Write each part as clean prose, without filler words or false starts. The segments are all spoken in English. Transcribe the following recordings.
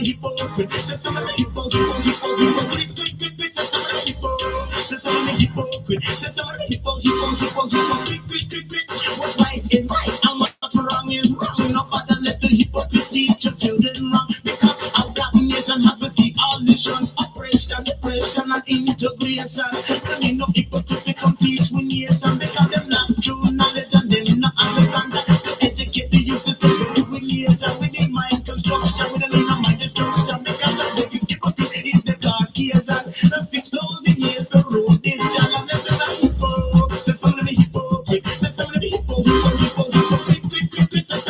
hypocrite. Say some of the hypocrite. Say some of the hypocrite. Say some of the hypocrite. Say some of the hypocrite. What's right is right and what's wrong is wrong. No matter let the hypocrite teach your children wrong. Because our black nation has received all nations. Oppression, depression, and integration. Don't need no hypocrites to come teach we nation. Because them not true knowledge and them not understand that. To educate the youth to do with nation. We need mind construction. We don't need no mind destruction. Because the biggest hypocrite is the Caucasian. The 6,000 years the road is down. And let's say that hypo. Say some of the hypocrite. Say some of the hypocrite. Say some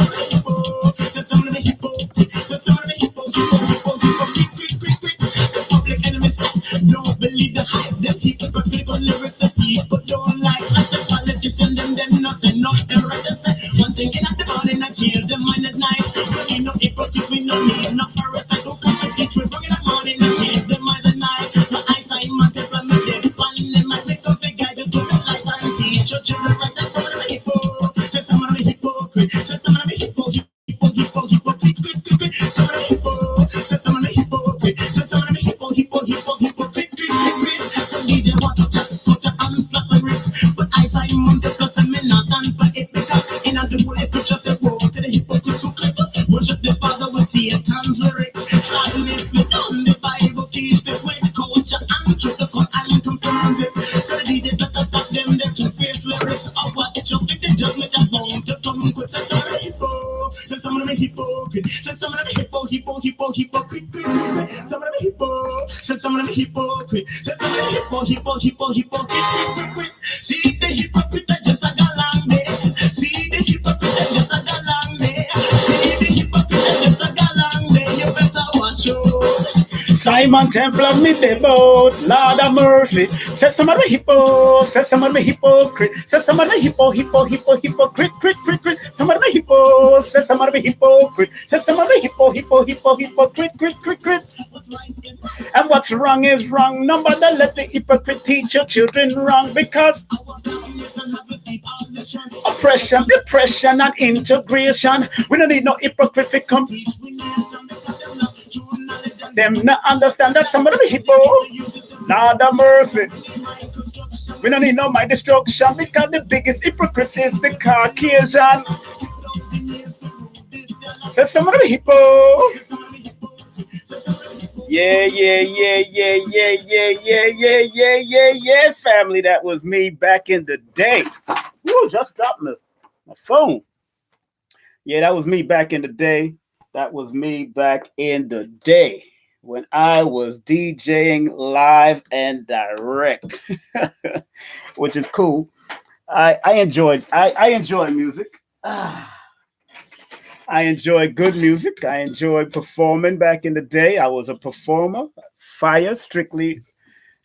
of the hypocrite. Say some of the hypocrite. Say some of the hypocrite. The public enemy say, don't believe the hype. Them people practical lyrics the people don't like. Like the politician, them nothing, no error. They say one thing in the morning and change them mind at night. We need no hypocrites, we no need no parasite. Who come and teach we wrong in the morning and change them mind at night. No eyesight, man, they plan me dead. Pan them might make up the guide you to the light and teach your children right. That's some of them hypo. Say some of them hypocrite. Say some of them hypocrite. Some of them hypo. Say some of them hypocrite. Say some of them hypocrite. So DJ want to chat, and flat my bricks. But I say Monday plus and me not done for it. Because in the Holy Scripture say woe to the hypocrite who claim to worship the Father with Satan's lyrics. Sadness we done the Bible teach this way. Culture and truth the cut and confirms it. So the DJ better stop them two-faced lyrics. Our issue with the judgment that's bound to come quick. Say some of them hypo. Say some of them hypocrite. Say some of them hypocrite. Some of them hypo. Say some of them hypocrite. Say some of them hypocrite. See the hypocrite that just a galang there. See the hypocrite that just a galang there. See the hypocrite that just a galang there. You better watch out. Simon Temple me the boat, Lord of mercy. Say some of the hypo, say some of the hypocrite, say some of the hypocrite. Some of the hypo, say some of the hypocrite, say some of the hypocrite. And what's wrong is wrong. Nobody let the hypocrite teach your children wrong. Because oppression, depression, and integration. We don't need no hypocrite to come. Them not understand that some of them hippo. Lord of mercy. We don't need no my destruction. Because the biggest hypocrite is the Caucasian. So some of them hippo. Yeah, family. That was me back in the day. Woo, just dropped my phone. Yeah, that was me back in the day. That was me back in the day when I was DJing live and direct, which is cool. I enjoy music. I enjoy good music. I enjoyed performing back in the day. I was a performer, fire, strictly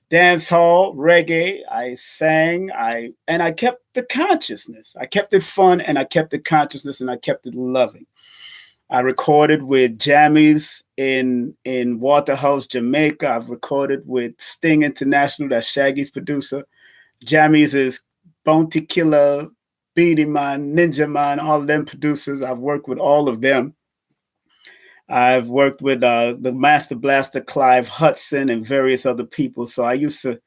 dance hall, reggae. I sang, and I kept the consciousness. I kept it fun, and I kept the consciousness, and I kept it loving. I recorded with Jammies in Waterhouse, Jamaica. I've recorded with Sting International, that's Shaggy's producer. Jammies is Bounty Killer, Beanie Man, Ninja Man, all of them producers. I've worked with all of them. I've worked with the Master Blaster, Clive Hudson, and various other people. So I used to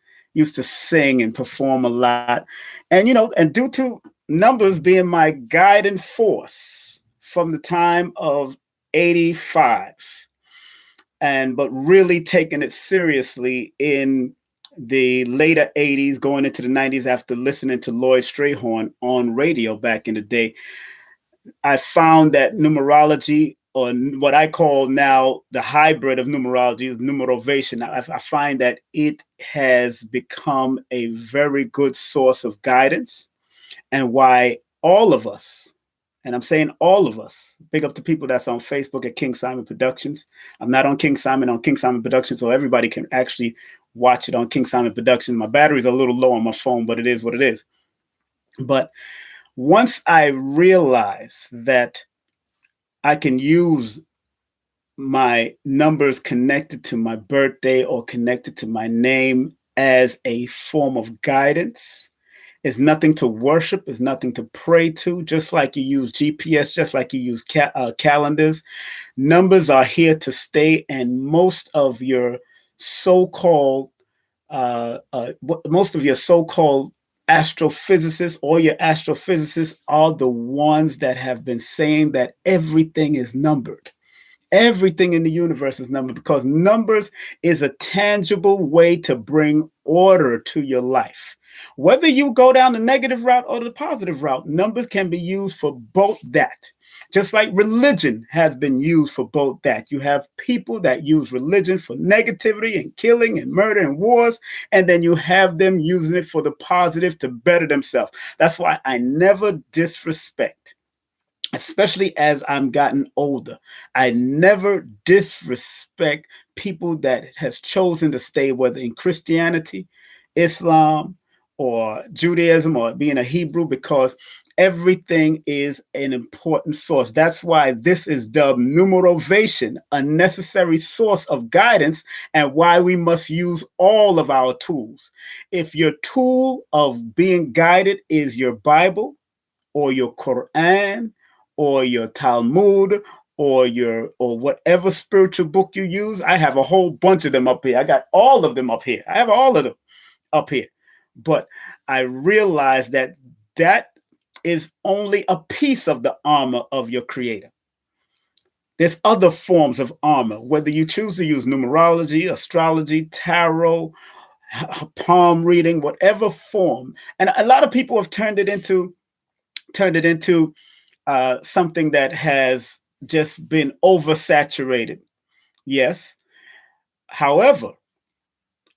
sing and perform a lot. And, and due to numbers being my guiding force, from the time of 85, but really taking it seriously in the later 80s, going into the 90s after listening to Lloyd Strayhorn on radio back in the day, I found that numerology, or what I call now the hybrid of numerology, is Numerovation. I find that it has become a very good source of guidance, and why all of us, and I'm saying all of us, big up to people that's on Facebook at King Simon Productions. I'm not on King Simon Productions, so everybody can actually watch it on King Simon Productions. My battery's a little low on my phone, but it is what it is. But once I realized that I can use my numbers connected to my birthday or connected to my name as a form of guidance, It's nothing to worship. It's nothing to pray to. Just like you use GPS, just like you use calendars, numbers are here to stay. And most of your so-called most of your so-called astrophysicists or your astrophysicists are the ones that have been saying that everything is numbered. Everything in the universe is numbered because numbers is a tangible way to bring order to your life. Whether you go down the negative route or the positive route, numbers can be used for both that. Just like religion has been used for both that. You have people that use religion for negativity and killing and murder and wars, and then you have them using it for the positive to better themselves. That's why I never disrespect, especially as I'm gotten older. I never disrespect people that has chosen to stay, whether in Christianity, Islam, or Judaism, or being a Hebrew, because everything is an important source. That's why this is dubbed Numerovation, a necessary source of guidance, and why we must use all of our tools. If your tool of being guided is your Bible or your Quran or your Talmud or whatever spiritual book you use, I have a whole bunch of them up here. I got all of them up here. I have all of them up here. But I realize that that is only a piece of the armor of your creator. There's other forms of armor, whether you choose to use numerology, astrology, tarot, palm reading, whatever form. And a lot of people have turned it into something that has just been oversaturated. Yes. However,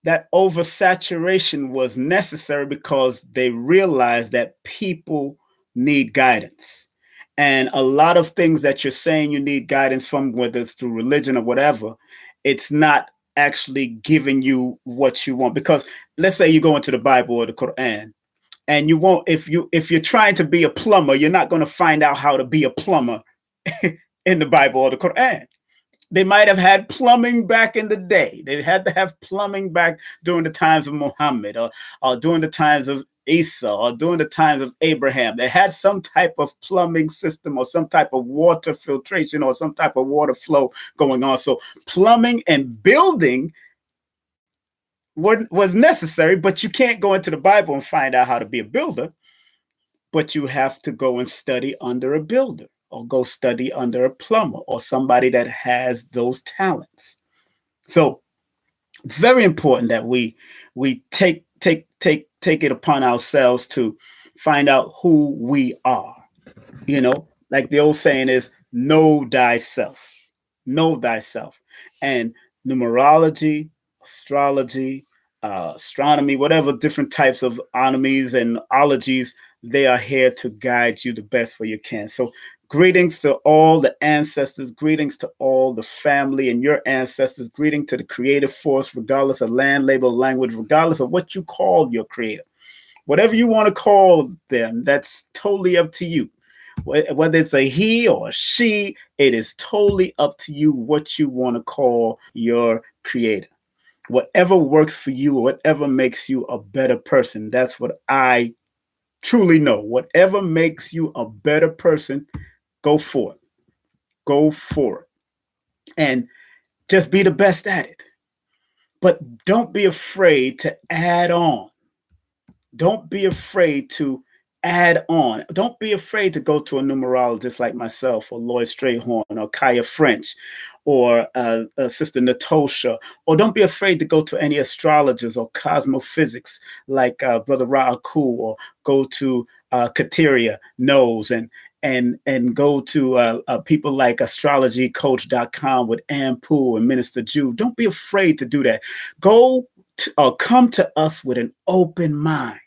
that oversaturation was necessary because they realized that people need guidance. And a lot of things that you're saying you need guidance from, whether it's through religion or whatever, it's not actually giving you what you want. Because let's say you go into the Bible or the Quran, and you won't, if you're trying to be a plumber, you're not going to find out how to be a plumber in the Bible or the Quran. They might have had plumbing back in the day. They had to have plumbing back during the times of Muhammad, or during the times of Isa, or during the times of Abraham. They had some type of plumbing system or some type of water filtration or some type of water flow going on. So plumbing and building was necessary, but you can't go into the Bible and find out how to be a builder. But you have to go and study under a builder, or go study under a plumber, or somebody that has those talents. So very important that we take it upon ourselves to find out who we are. You know, like the old saying is, know thyself. Know thyself. And numerology, astrology, astronomy, whatever different types of onomies and ologies, they are here to guide you the best way you can. So greetings to all the ancestors, greetings to all the family and your ancestors, greeting to the creative force, regardless of land, label, language, regardless of what you call your creator. Whatever you want to call them, that's totally up to you. Whether it's a he or a she, it is totally up to you what you want to call your creator. Whatever works for you, whatever makes you a better person, that's what I truly know. Whatever makes you a better person, go for it. Go for it. And just be the best at it. But don't be afraid to add on. Don't be afraid to add on. Don't be afraid to go to a numerologist like myself, or Lloyd Strayhorn, or Kaya French, or Sister Natosha. Or don't be afraid to go to any astrologers or cosmophysics like Brother Ra'aku, or go to Kateria Knows, and go to people like astrologycoach.com with Ampu and Minister Jew. Don't be afraid to do that. Come to us with an open mind,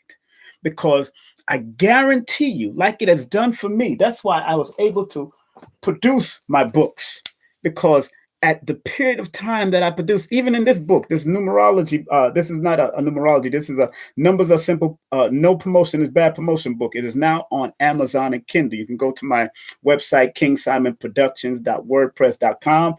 because I guarantee you, like it has done for me, that's why I was able to produce my books, because at the period of time that I produced, even in this book, this numerology, this is not a numerology, this is a numbers are simple, no promotion is bad promotion book. It is now on Amazon and Kindle. You can go to my website, kingsimonproductions.wordpress.com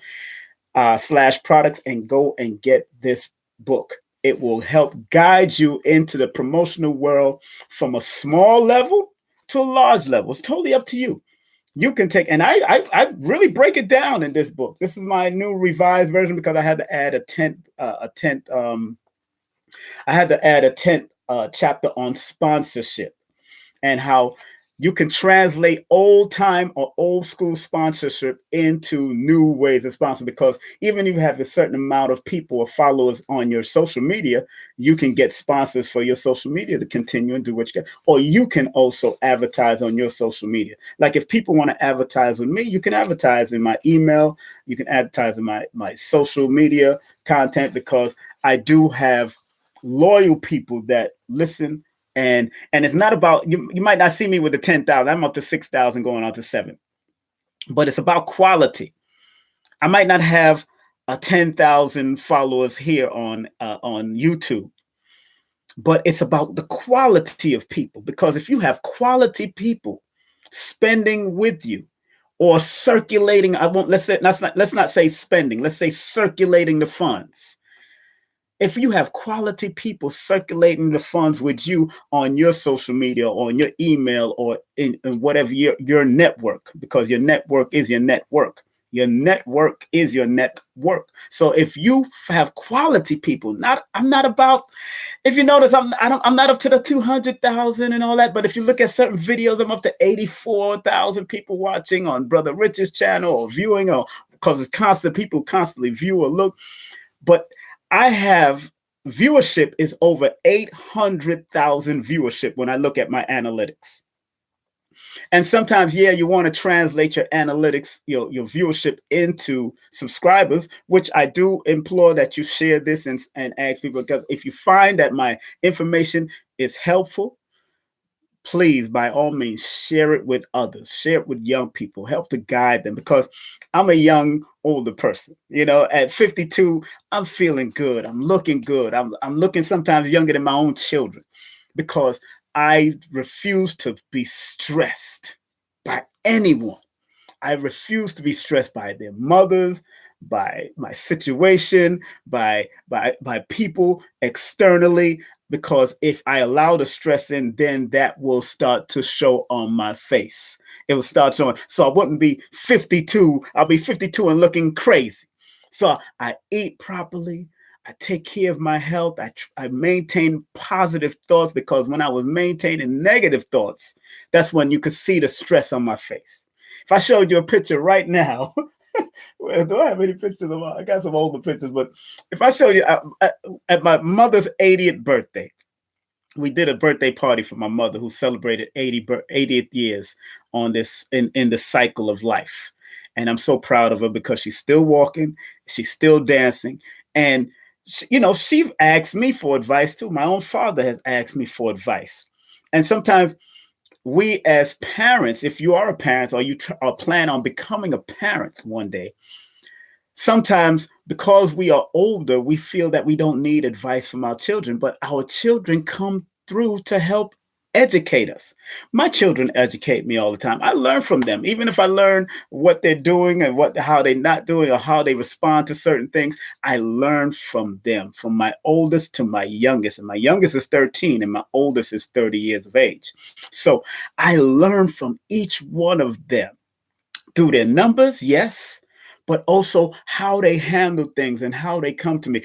/products, and go and get this book. It will help guide you into the promotional world from a small level to a large level. It's totally up to you. You can take, and I really break it down in this book. This is my new revised version because I had to add a tenth chapter on sponsorship and how you can translate old time or old school sponsorship into new ways of sponsor. Because even if you have a certain amount of people or followers on your social media, you can get sponsors for your social media to continue and do what you get. Or you can also advertise on your social media. Like if people want to advertise with me, you can advertise in my email. You can advertise in my social media content, because I do have loyal people that listen. And it's not about, you might not see me with the 10,000. I'm up to 6,000 going on to 7. But it's about quality. I might not have a 10,000 followers here on YouTube, but it's about the quality of people. Because if you have quality people spending with you or circulating, let's not say spending, let's say circulating the funds. If you have quality people circulating the funds with you on your social media or on your email or in whatever your network, because your network is your network. Your network is your network. So if you have quality people, I'm not about, if you notice, I'm not up to the 200,000 and all that. But if you look at certain videos, I'm up to 84,000 people watching on Brother Rich's channel or viewing, or because it's constant, people constantly view or look. But I have viewership is over 800,000 viewership when I look at my analytics. And sometimes, you want to translate your analytics, your viewership into subscribers, which I do implore that you share this and ask people, because if you find that my information is helpful, please, by all means, share it with others, share it with young people, help to guide them, because I'm a young, older person. At 52, I'm feeling good. I'm looking good. I'm looking sometimes younger than my own children, because I refuse to be stressed by anyone. I refuse to be stressed by their mothers, by my situation, by people externally. Because if I allow the stress in, then that will start to show on my face. It will start showing. So I wouldn't be 52. I'll be 52 and looking crazy. So I eat properly. I take care of my health. I maintain positive thoughts, because when I was maintaining negative thoughts, that's when you could see the stress on my face. If I showed you a picture right now, well, do I have any pictures of? I got some older pictures, but if I show you at my mother's 80th birthday, we did a birthday party for my mother, who celebrated 80th years on this in the cycle of life. And I'm so proud of her, because she's still walking, she's still dancing, and she asked me for advice too. My own father has asked me for advice, and sometimes we as parents, if you are a parent or you plan on becoming a parent one day, sometimes because we are older, we feel that we don't need advice from our children, but our children come through to help educate us. My children educate me all the time. I learn from them. Even if I learn what they're doing and how they're not doing or how they respond to certain things, I learn from them, from my oldest to my youngest. And my youngest is 13 and my oldest is 30 years of age. So I learn from each one of them through their numbers, yes, but also how they handle things and how they come to me.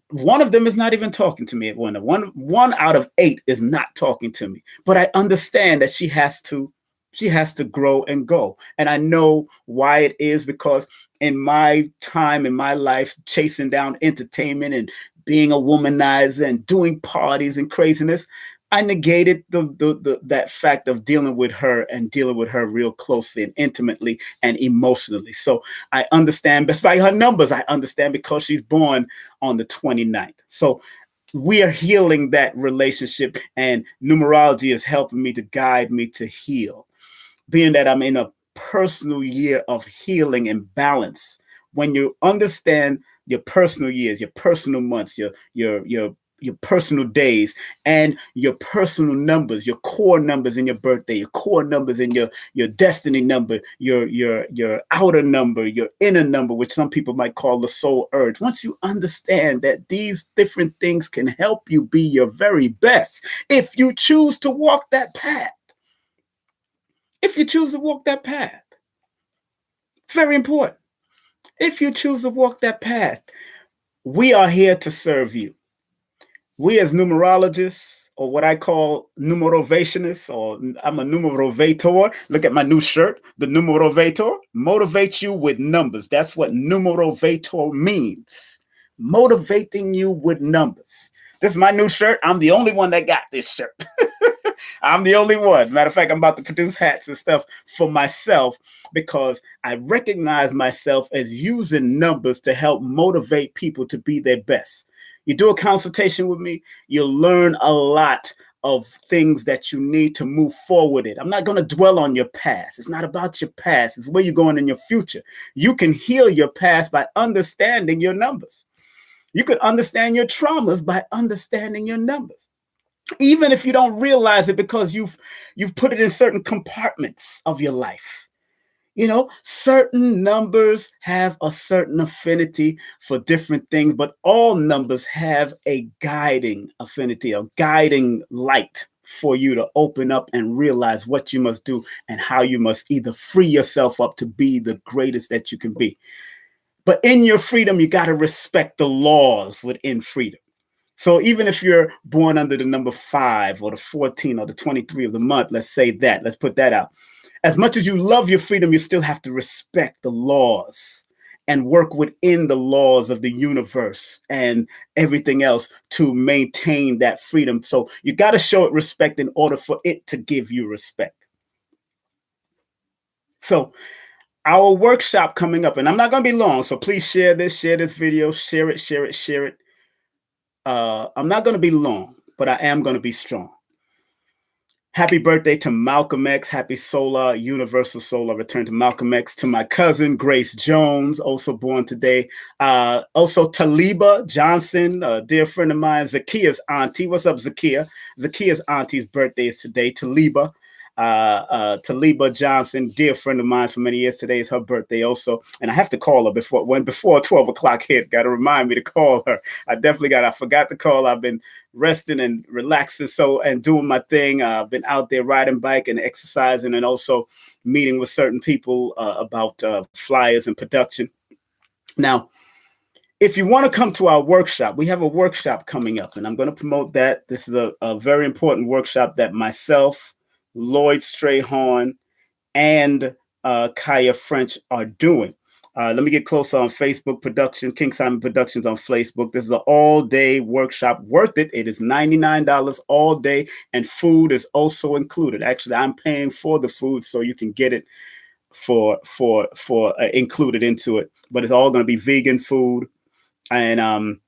One of them is not even talking to me at one out of 8 is not talking to me, but I understand that she has to grow and go. And I know why it is, because in my time, in my life, chasing down entertainment and being a womanizer and doing parties and craziness, I negated that fact of dealing with her real closely and intimately and emotionally. So I understand, despite her numbers, I understand, because she's born on the 29th. So we are healing that relationship, and numerology is helping me to guide me to heal. Being that I'm in a personal year of healing and balance, when you understand your personal years, your personal months, your your personal days and your personal numbers, your core numbers in your birthday, your core numbers in your destiny number, your outer number, your inner number, which some people might call the soul urge. Once you understand that these different things can help you be your very best, if you choose to walk that path, if you choose to walk that path, very important. If you choose to walk that path, we are here to serve you. We as numerologists, or what I call numerovationists, or I'm a numerovator. Look at my new shirt, the numerovator. Motivate you with numbers. That's what numerovator means. Motivating you with numbers. This is my new shirt. I'm the only one that got this shirt. I'm the only one. Matter of fact, I'm about to produce hats and stuff for myself because I recognize myself as using numbers to help motivate people to be their best. You do a consultation with me, you'll learn a lot of things that you need to move forward in. I'm not going to dwell on your past. It's not about your past. It's where you're going in your future. You can heal your past by understanding your numbers. You can understand your traumas by understanding your numbers, even if you don't realize it because you've put it in certain compartments of your life. You know, certain numbers have a certain affinity for different things, but all numbers have a guiding affinity, a guiding light for you to open up and realize what you must do and how you must either free yourself up to be the greatest that you can be. But in your freedom, you got to respect the laws within freedom. So even if you're born under the number 5 or the 14 or the 23 of the month, let's say that, let's put that out. As much as you love your freedom, you still have to respect the laws and work within the laws of the universe and everything else to maintain that freedom. So you got to show it respect in order for it to give you respect. So our workshop coming up, and I'm not going to be long, so please share this video, share it. I'm not going to be long, but I am going to be strong. Happy birthday to Malcolm X. Happy solar, universal solar return to Malcolm X. To my cousin, Grace Jones, also born today. Also, Taliba Johnson, a dear friend of mine, Zakia's auntie. What's up, Zakia? Zakia's auntie's birthday is today. Taliba Johnson, dear friend of mine for many years. Today is her birthday also. And I have to call her before 12 o'clock hit. Got to remind me to call her. I forgot to call. I've been resting and relaxing and doing my thing. I've been out there riding bike and exercising and also meeting with certain people about flyers and production. Now, if you want to come to our workshop, we have a workshop coming up and I'm going to promote that. This is a very important workshop that myself, Lloyd Strayhorn, and Kaya French are doing. Let me get closer on Facebook production, King Simon Productions on Facebook. This is an all-day workshop, worth it. It is $99 all day, and food is also included. Actually, I'm paying for the food so you can get it for included into it. But it's all going to be vegan food, and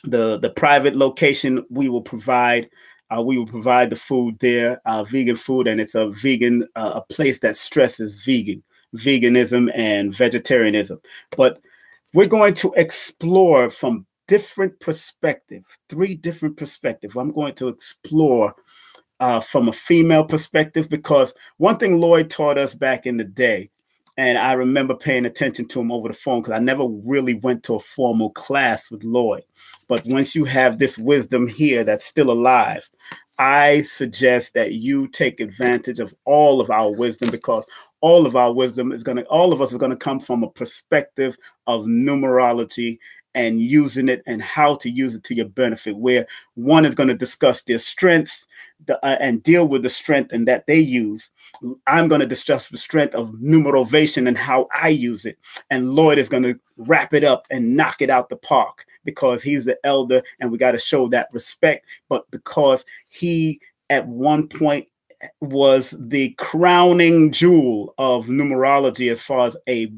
the private location we will provide. We will provide the food there, vegan food, and it's a vegan a place that stresses veganism and vegetarianism. But we're going to explore from different perspectives, 3 different perspectives. I'm going to explore from a female perspective, because one thing Lloyd taught us back in the day, and I remember paying attention to him over the phone because I never really went to a formal class with Lloyd. But once you have this wisdom here that's still alive, I suggest that you take advantage of all of our wisdom, because all of our wisdom all of us are going to come from a perspective of numerology and using it and how to use it to your benefit, where one is going to discuss their strengths and deal with the strength and that they use. I'm going to discuss the strength of numerovation and how I use it. And Lloyd is going to wrap it up and knock it out the park, because he's the elder and we got to show that respect. But because he at one point was the crowning jewel of numerology as far as a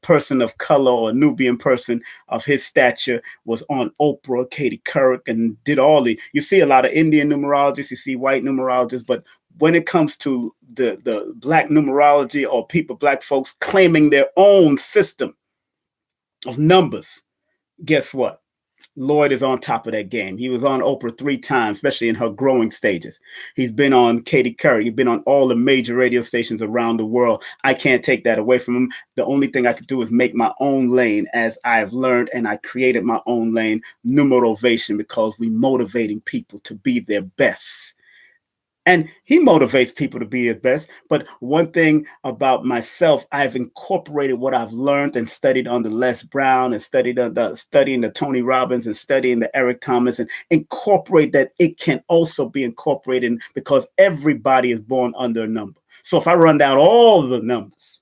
person of color or a Nubian person of his stature, was on Oprah, Katie Couric, and did you see a lot of Indian numerologists, you see white numerologists, but when it comes to the black numerology or black folks claiming their own system of numbers, guess what? Lloyd is on top of that game. He was on Oprah 3 times, especially in her growing stages. He's been on Katie Curry. He's been on all the major radio stations around the world. I can't take that away from him. The only thing I could do is make my own lane, as I've learned, and I created my own lane, Numerovation, because we motivating people to be their best. And he motivates people to be his best. But one thing about myself, I've incorporated what I've learned and studied under Les Brown and studying the Tony Robbins and studying the Eric Thomas, and incorporate that it can also be incorporated, because everybody is born under a number. So if I run down all the numbers,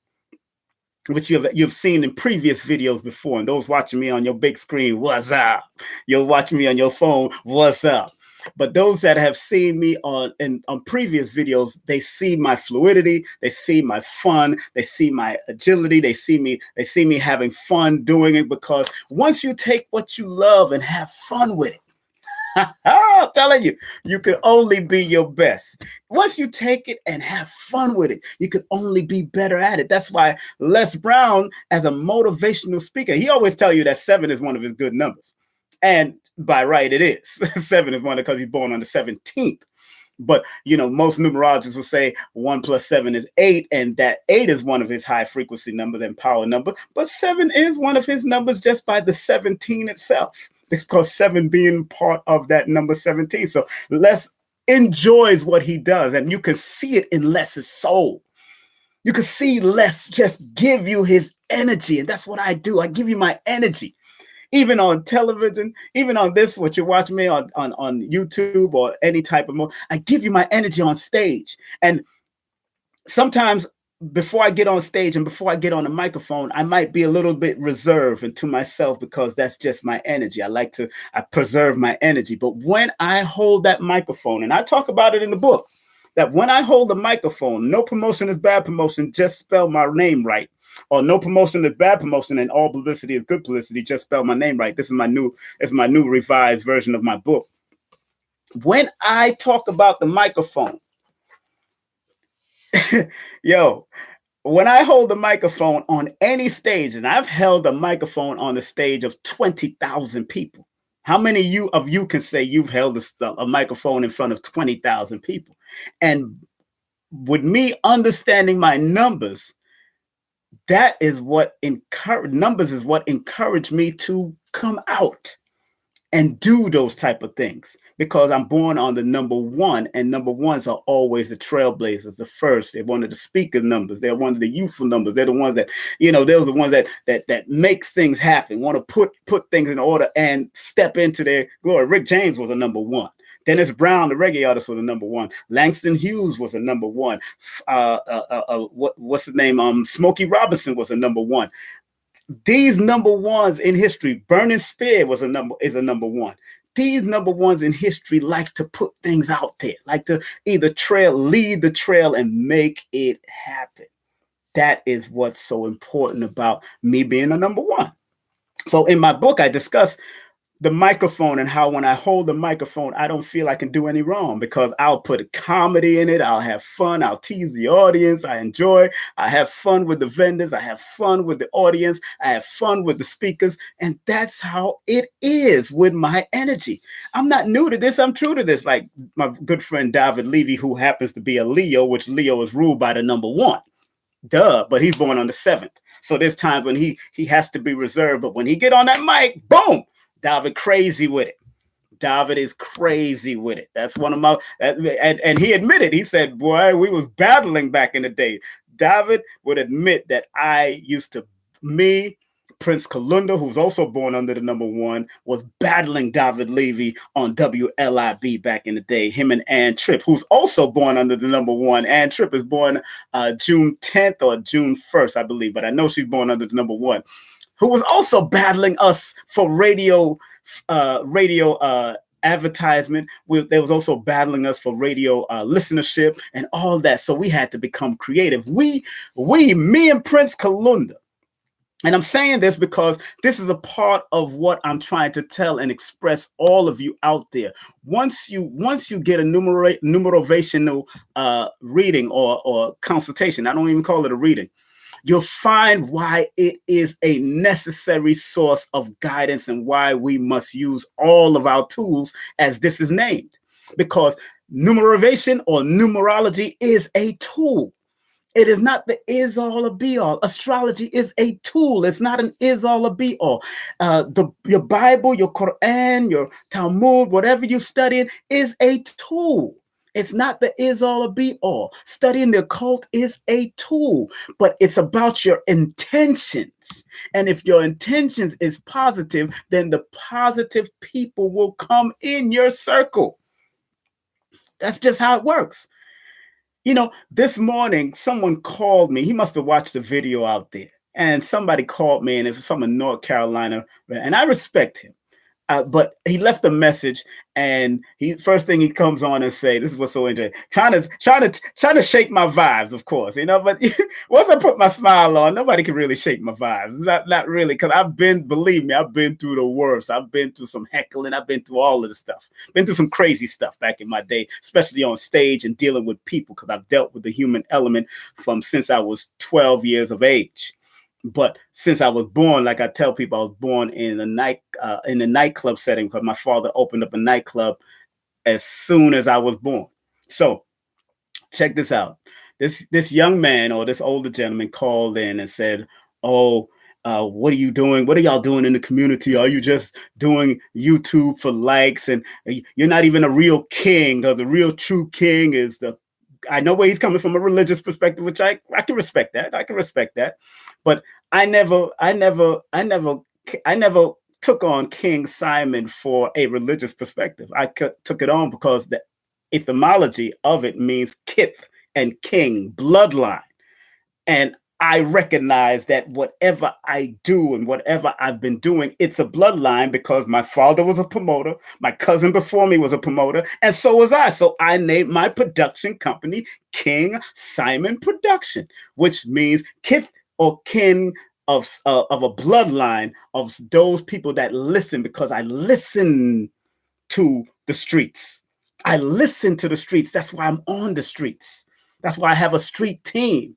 which you've seen in previous videos before, and those watching me on your big screen, what's up? You're watching me on your phone, what's up? But those that have seen me on previous videos, they see my fluidity, they see my fun, they see my agility, they see me having fun doing it, because once you take what you love and have fun with it, I'm telling you, you can only be your best. Once you take it and have fun with it, you can only be better at it. That's why Les Brown, as a motivational speaker, he always tell you that 7 is one of his good numbers. And by right, it is. 7 is one because he's born on the 17th. But, most numerologists will say 1 plus 7 is 8, and that 8 is one of his high frequency numbers and power number. But 7 is one of his numbers just by the 17 itself. It's because 7 being part of that number 17. So Les enjoys what he does, and you can see it in Les's soul. You can see Les just give you his energy, and that's what I do. I give you my energy. Even on television, even on this, what you're watching me on YouTube or any type of I give you my energy on stage. And sometimes before I get on stage and before I get on the microphone, I might be a little bit reserved and to myself, because that's just my energy. I preserve my energy. But when I hold that microphone, and I talk about it in the book, that when I hold the microphone, no promotion is bad promotion, just spell my name right. Or no promotion is bad promotion and all publicity is good publicity, just spell my name right. This is my new revised version of my book. When I talk about the microphone, when I hold the microphone on any stage, and I've held a microphone on the stage of 20,000 people. How many of you can say you've held a microphone in front of 20,000 people? And with me understanding my numbers, that is what numbers is what encouraged me to come out and do those type of things, because I'm born on the number 1, and number 1s are always the trailblazers, the first. They're one of the speaker numbers. They're one of the youthful numbers. They're the ones that, they're the ones that makes things happen, want to put things in order and step into their glory. Rick James was a number 1. Dennis Brown, the reggae artist, was a number 1. Langston Hughes was a number 1. What's his name? Smokey Robinson was a number 1. These number 1s in history, Burning Spear is a number 1. These number 1s in history like to put things out there, like to either lead the trail and make it happen. That is what's so important about me being a number 1. So in my book, I discuss the microphone and how when I hold the microphone, I don't feel I can do any wrong, because I'll put a comedy in it. I'll have fun. I'll tease the audience. I enjoy. I have fun with the vendors. I have fun with the audience. I have fun with the speakers. And that's how it is with my energy. I'm not new to this. I'm true to this. Like my good friend David Levy, who happens to be a Leo, which Leo is ruled by the number 1. Duh, but he's born on the 7th. So there's times when he has to be reserved. But when he get on that mic, boom, David crazy with it. David is crazy with it. That's one of my, and he admitted, he said, boy, we was battling back in the day. David would admit that Prince Kalunda, who's also born under the number 1, was battling David Levy on WLIB back in the day. Him and Ann Tripp, who's also born under the number 1. Ann Tripp is born June 10th or June 1st, I believe, but I know she's born under the number 1. Who was also battling us for radio advertisement. They was also battling us for radio listenership and all that. So we had to become creative. Me and Prince Kalunda. And I'm saying this because this is a part of what I'm trying to tell and express all of you out there. Once you get a numerovational reading or consultation, I don't even call it a reading. you'll find why it is a necessary source of guidance and why we must use all of our tools as this is named. Because numerovation or numerology is a tool. It is not the is all or be all. Astrology is a tool. It's not an is all or be all. Your Bible, your Quran, your Talmud, whatever you're studying is a tool. It's not the is all or be all. Studying the occult is a tool, but it's about your intentions. And if your intentions is positive, then the positive people will come in your circle. That's just how it works. You know, this morning, someone called me. He must have watched the video out there. And somebody called me, and it was from North Carolina. And I respect him. But he left a message, and first thing he comes on and say, this is what's so interesting, trying to shake my vibes, of course, you know. But once I put my smile on, nobody can really shake my vibes. Not really, because believe me, I've been through the worst. I've been through some heckling. I've been through all of the stuff. Been through some crazy stuff back in my day, especially on stage and dealing with people, because I've dealt with the human element since I was 12 years of age. But since I was born, like I tell people, I was born in a nightclub setting, because my father opened up a nightclub as soon as I was born. So check this out. This young man, or this older gentleman, called in and said, "Oh, what are you doing? What are y'all doing in the community? Are you just doing YouTube for likes? And you're not even a real king, or the real true king is the." I know where he's coming from a religious perspective, which I can respect that. I can respect that. But I never took on King Simon for a religious perspective. I took it on because the etymology of it means kith and king, bloodline. And I recognize that whatever I do and whatever I've been doing, it's a bloodline, because my father was a promoter. My cousin before me was a promoter, and so was I. So I named my production company King Simon Production, which means kith or kin of a bloodline of those people that listen, because I listen to the streets. I listen to the streets. That's why I'm on the streets. That's why I have a street team,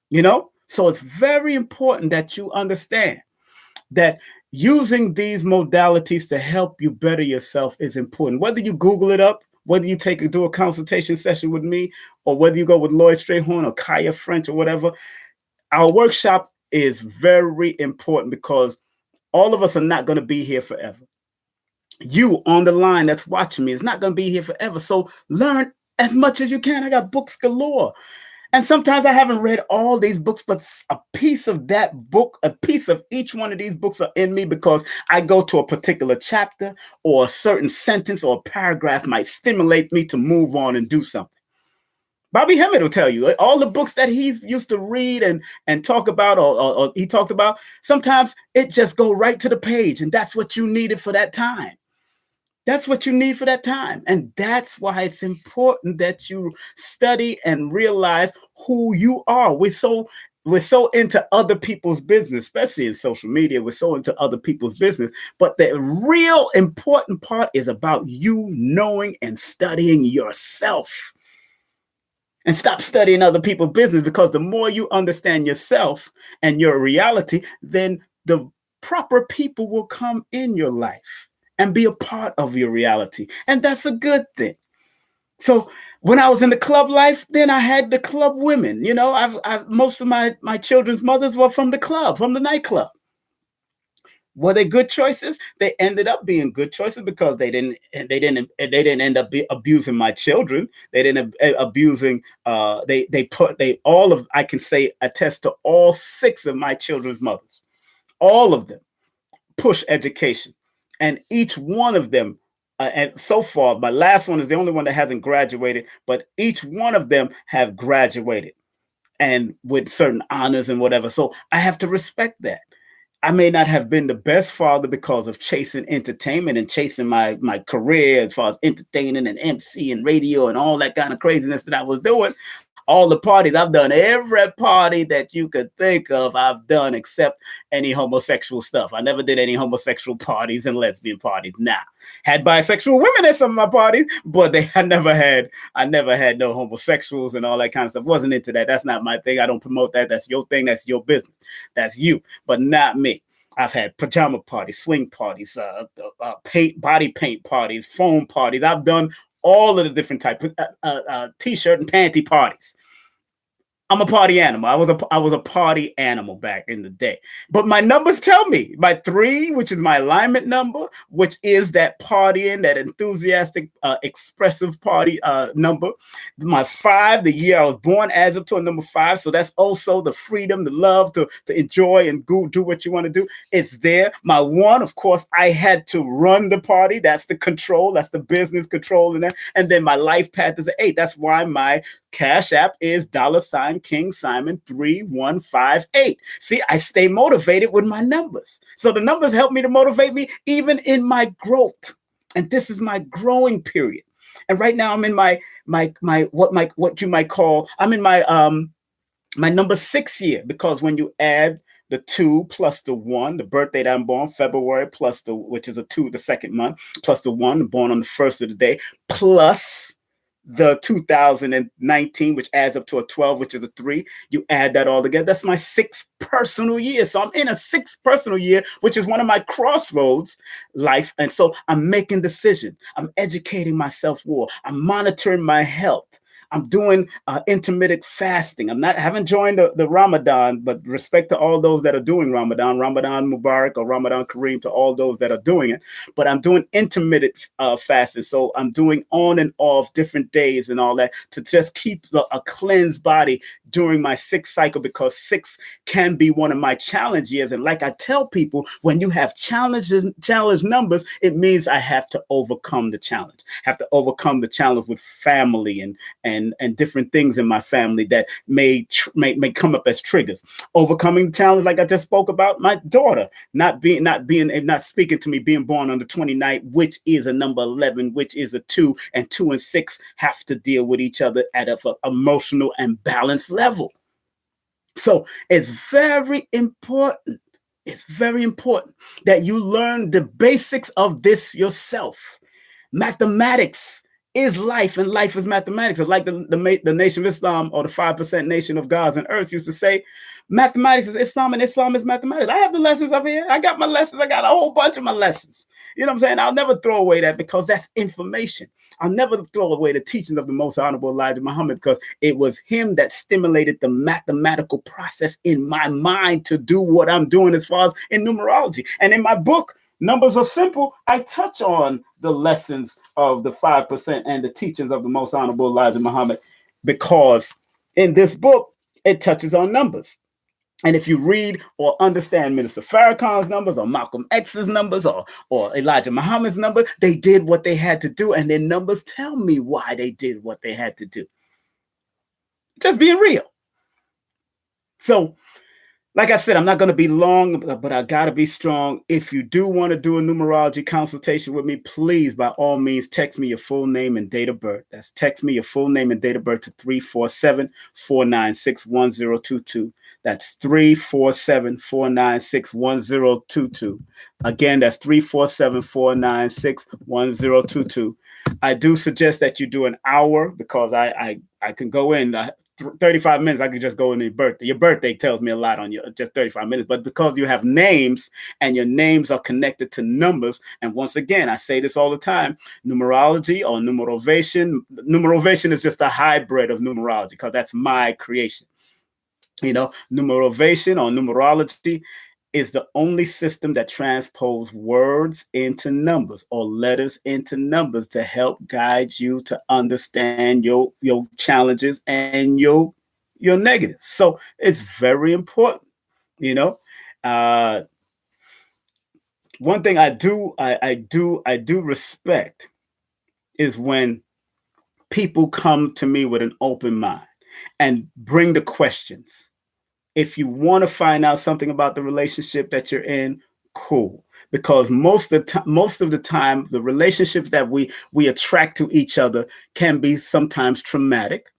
you know? So it's very important that you understand that using these modalities to help you better yourself is important. Whether you Google it up, whether you do a consultation session with me, or whether you go with Lloyd Strayhorn or Kaya French or whatever, our workshop is very important, because all of us are not going to be here forever. You on the line that's watching me is not going to be here forever. So learn as much as you can. I got books galore. And sometimes I haven't read all these books, but a piece of that book, a piece of each one of these books are in me, because I go to a particular chapter, or a certain sentence or a paragraph might stimulate me to move on and do something. Bobby Hemmett will tell you all the books that he's used to read and talk about, or he talked about, sometimes it just go right to the page, and that's what you needed for that time. That's what you need for that time. And that's why it's important that you study and realize who you are. We're so into other people's business, especially in social media. We're so into other people's business. But the real important part is about you knowing and studying yourself. And stop studying other people's business, because the more you understand yourself and your reality, then the proper people will come in your life and be a part of your reality. And that's a good thing. So when I was in the club life, then I had the club women. You know, most of my children's mothers were from the club, from the nightclub. Were they good choices? They ended up being good choices, because they didn't end up abusing my children. They didn't abusing. I can say attest to all 6 of my children's mothers. All of them push education, and each one of them. And so far, my last one is the only one that hasn't graduated, but each one of them have graduated, and with certain honors and whatever. So I have to respect that. I may not have been the best father because of chasing entertainment and chasing my career as far as entertaining and MC and radio and all that kind of craziness that I was doing. All the parties. I've done every party that you could think of. I've done except any homosexual stuff. I never did any homosexual parties and lesbian parties. Nah, had bisexual women at some of my parties, but I never had no homosexuals and all that kind of stuff. Wasn't into that. That's not my thing. I don't promote that. That's your thing. That's your business. That's you, but not me. I've had pajama parties, swing parties, body paint parties, foam parties. I've done all of the different types of t-shirt and panty parties. I'm a party animal. I was a party animal back in the day. But my numbers tell me my 3, which is my alignment number, which is that partying, that enthusiastic, expressive party number. My 5, the year I was born, adds up to a number 5. So that's also the freedom, the love to enjoy and go do what you want to do. It's there. My 1, of course, I had to run the party. That's the control. That's the business control. And then my life path is an 8. That's why my Cash App is $King Simon 3158. See, I stay motivated with my numbers. So the numbers help me to motivate me even in my growth. And this is my growing period. And right now I'm in my what you might call, I'm in my my number 6 year, because when you add the 2 plus the 1, the birthday that I'm born, February, plus which is a 2, the second month, plus the 1, born on the first of the day, plus the 2019, which adds up to a 12, which is a 3. You add that all together. That's my 6th personal year. So I'm in a 6th personal year, which is one of my crossroads life. And so I'm making decisions. I'm educating myself more. I'm monitoring my health. I'm doing intermittent fasting. I haven't joined the Ramadan, but respect to all those that are doing Ramadan Mubarak or Ramadan Kareem, to all those that are doing it. But I'm doing intermittent fasting. So I'm doing on and off different days and all that to just keep a cleansed body during my 6th cycle, because 6 can be one of my challenge years. And like I tell people, when you have challenge numbers, it means I have to overcome the challenge. Have to overcome the challenge with family and different things in my family that may come up as triggers. Overcoming the challenge, like I just spoke about, my daughter not speaking to me, being born on the 29th, which is a number 11, which is a 2, and 2 and 6 have to deal with each other at an emotional and balanced level. So it's very important. It's very important that you learn the basics of this yourself. Mathematics is life, and life is mathematics. It's like the Nation of Islam, or the 5% nation of gods and earths, used to say, mathematics is Islam and Islam is mathematics. I have the lessons up here. I got my lessons. I got a whole bunch of my lessons. You know what I'm saying? I'll never throw away that, because that's information. I'll never throw away the teachings of the most honorable Elijah Muhammad, because it was him that stimulated the mathematical process in my mind to do what I'm doing as far as in numerology. And in my book, Numbers Are Simple, I touch on the lessons of the 5% and the teachings of the most honorable Elijah Muhammad, because in this book, it touches on numbers. And if you read or understand Minister Farrakhan's numbers, or Malcolm X's numbers, or Elijah Muhammad's numbers, they did what they had to do. And their numbers tell me why they did what they had to do. Just being real. So, like I said, I'm not going to be long, but I got to be strong. If you do want to do a numerology consultation with me, please, by all means, text me your full name and date of birth. That's text me your full name and date of birth to 347-496-1022. That's 347-496-1022. Again, that's 347-496-1022. I do suggest that you do an hour, because I can go in 35 minutes. I could just go in your birthday. Your birthday tells me a lot on you, just 35 minutes. But because you have names, and your names are connected to numbers, and once again, I say this all the time, numerology or numerovation is just a hybrid of numerology, because that's my creation. Numerovation or numerology is the only system that transposes words into numbers, or letters into numbers, to help guide you to understand your challenges and your negatives. So it's very important. One thing I do respect is when people come to me with an open mind and bring the questions. If you want to find out something about the relationship that you're in, cool. Because most of the time, the relationships that we attract to each other can be sometimes traumatic.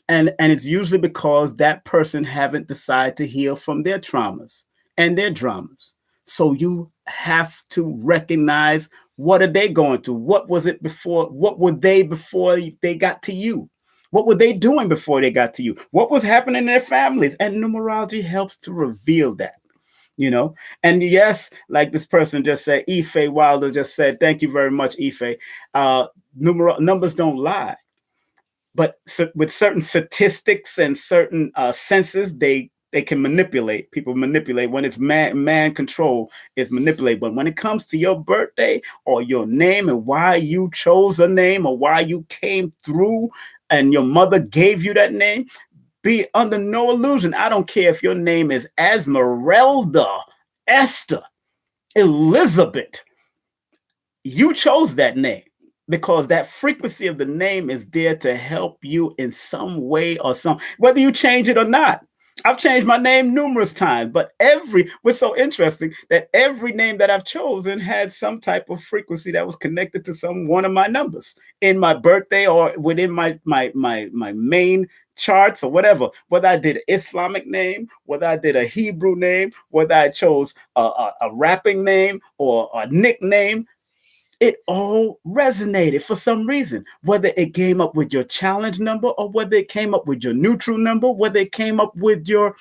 And it's usually because that person haven't decided to heal from their traumas and their dramas. So you have to recognize, what are they going through? What was it before? What were they before they got to you? What were they doing before they got to you? What was happening in their families? And numerology helps to reveal that. You know, and yes, like this person just said, Ife Wilder just said, thank you very much, Ife. Numbers don't lie, but with certain statistics and certain senses, they can manipulate. People manipulate when it's man control is manipulate. But when it comes to your birthday or your name and why you chose a name or why you came through and your mother gave you that name, be under no illusion. I don't care if your name is Esmeralda, Esther, Elizabeth. You chose that name because that frequency of the name is there to help you in some way or whether you change it or not. I've changed my name numerous times, but what's so interesting that every name that I've chosen had some type of frequency that was connected to one of my numbers in my birthday or within my main charts or whatever. Whether I did an Islamic name, whether I did a Hebrew name, whether I chose a rapping name or a nickname, it all resonated for some reason, whether it came up with your challenge number or whether it came up with your neutral number, whether it came up with your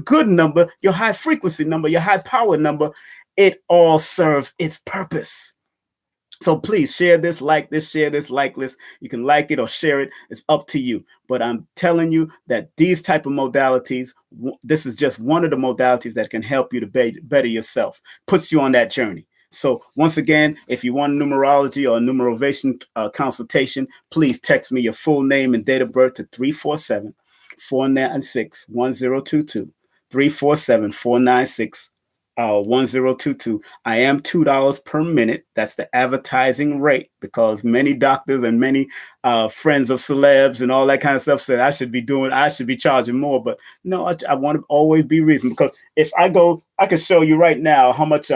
good number, your high frequency number, your high power number. It all serves its purpose. So please share this, like this. You can like it or share it. It's up to you. But I'm telling you that these type of modalities, this is just one of the modalities that can help you to better yourself, puts you on that journey. So once again, if you want numerology or numerovation consultation, please text me your full name and date of birth to 347-496-1022, 347-496-1022. I am $2 per minute. That's the advertising rate, because many doctors and many friends of celebs and all that kind of stuff said I should be charging more. But no, I want to always be reasonable, because if I can show you right now how much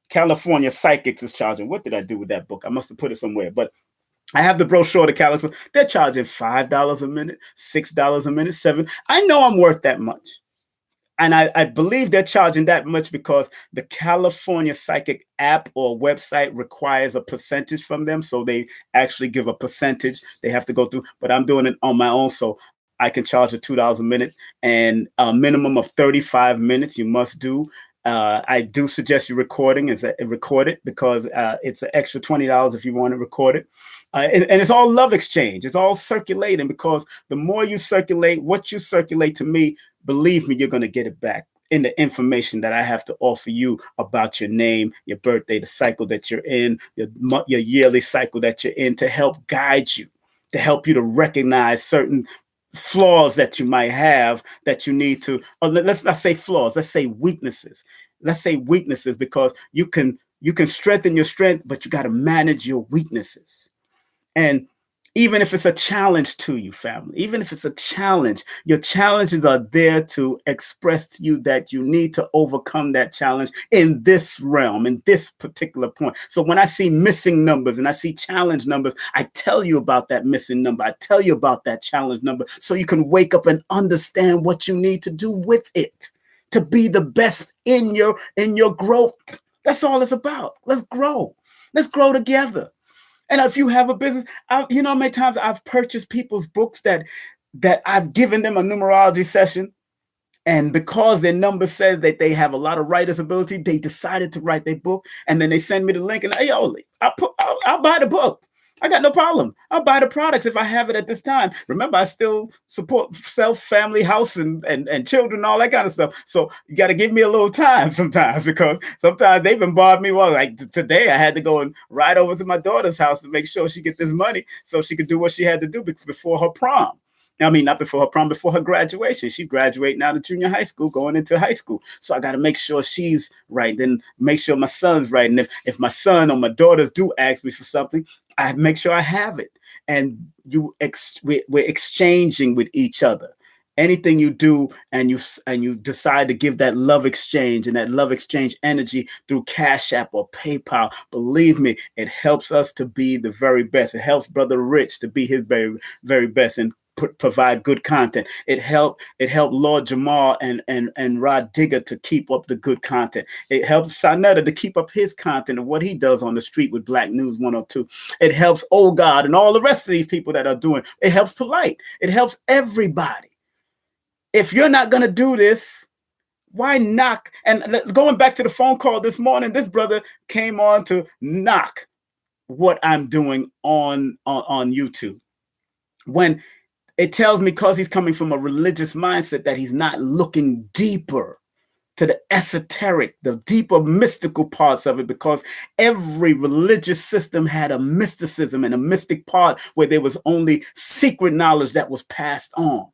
California Psychics is charging. What did I do with that book? I must have put it somewhere, but I have the brochure to California. They're charging $5 a minute, $6 a minute, $7. I know I'm worth that much. And I believe they're charging that much because the California Psychic app or website requires a percentage from them. So they actually give a percentage they have to go through. But I'm doing it on my own. So I can charge a $2 a minute, and a minimum of 35 minutes you must do. I do suggest you record it, because it's an extra $20 if you want to record it. And it's all love exchange. It's all circulating, because the more you circulate, what you circulate to me, believe me, you're going to get it back in the information that I have to offer you about your name, your birthday, the cycle that you're in, your yearly cycle that you're in, to help guide you, to help you to recognize certain flaws that you might have that you need to, let's not say flaws, let's say weaknesses. Because you can strengthen your strength, but you got to manage your weaknesses. And even if it's a challenge to you, family, even if it's a challenge, your challenges are there to express to you that you need to overcome that challenge in this realm, in this particular point. So when I see missing numbers and I see challenge numbers, I tell you about that missing number. I tell you about that challenge number, so you can wake up and understand what you need to do with it to be the best in your growth. That's all it's about. Let's grow. Let's grow together. And if you have a business, you know how many times I've purchased people's books that I've given them a numerology session, and because their number says that they have a lot of writer's ability, they decided to write their book, and then they send me the link, and I'll buy the book. I got no problem. I'll buy the products if I have it at this time. Remember, I still support self, family, house, and children, all that kind of stuff. So you got to give me a little time sometimes, because sometimes they've bombarded me. Well, like today, I had to go and ride over to my daughter's house to make sure she get this money so she could do what she had to do before her prom. I mean, not before her prom, before her graduation. She's graduating now to junior high school, going into high school. So I got to make sure she's right, then make sure my son's right. And if my son or my daughters do ask me for something, I make sure I have it. And we're exchanging with each other. Anything you do and you decide to give that love exchange and that love exchange energy through Cash App or PayPal, believe me, it helps us to be the very best. It helps Brother Rich to be his very, very best. And provide good content. It helped Lord Jamal and Rod Digger to keep up the good content. It helps Sinetta to keep up his content and what he does on the street with Black News 102. It helps Old God and all the rest of these people that are doing. It helps Polite. It helps everybody. If you're not going to do this, why knock? And going back to the phone call this morning, this brother came on to knock what I'm doing on YouTube. When it tells me, because he's coming from a religious mindset, that he's not looking deeper to the esoteric, the deeper mystical parts of it, because every religious system had a mysticism and a mystic part where there was only secret knowledge that was passed on.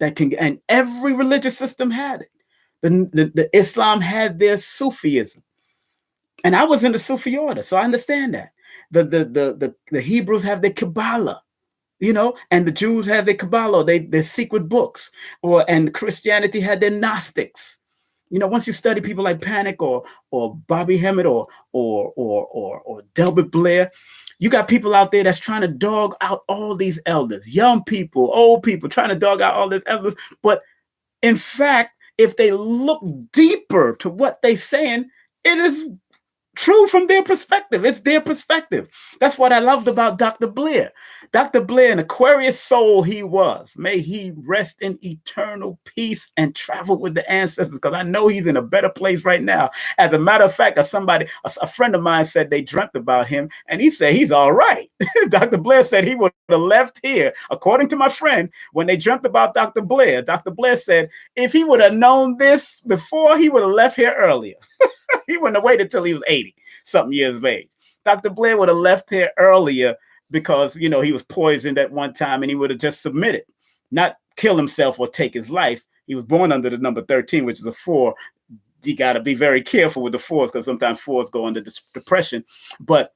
And every religious system had it. The Islam had their Sufism, and I was in the Sufi order, so I understand that. The Hebrews have their Kabbalah, and the Jews have their Kabbalah, their secret books, and Christianity had their Gnostics. Once you study people like Panic or Bobby Hemmett or Delbert Blair, you got people out there that's trying to dog out all these elders, young people, old people, trying to dog out all these elders. But in fact, if they look deeper to what they're saying, it is true from their perspective. It's their perspective. That's what I loved about Dr. Blair. Dr. Blair, an Aquarius soul he was. May he rest in eternal peace and travel with the ancestors, because I know he's in a better place right now. As a matter of fact, a friend of mine said they dreamt about him, and he said he's all right. Dr. Blair said he would have left here. According to my friend, when they dreamt about Dr. Blair said if he would have known this before, he would have left here earlier. He wouldn't have waited till he was 80-something years of age. Dr. Blair would have left here earlier because, he was poisoned at one time, and he would have just submitted, not kill himself or take his life. He was born under the number 13, which is a 4. You got to be very careful with the 4s, because sometimes 4s go under depression. But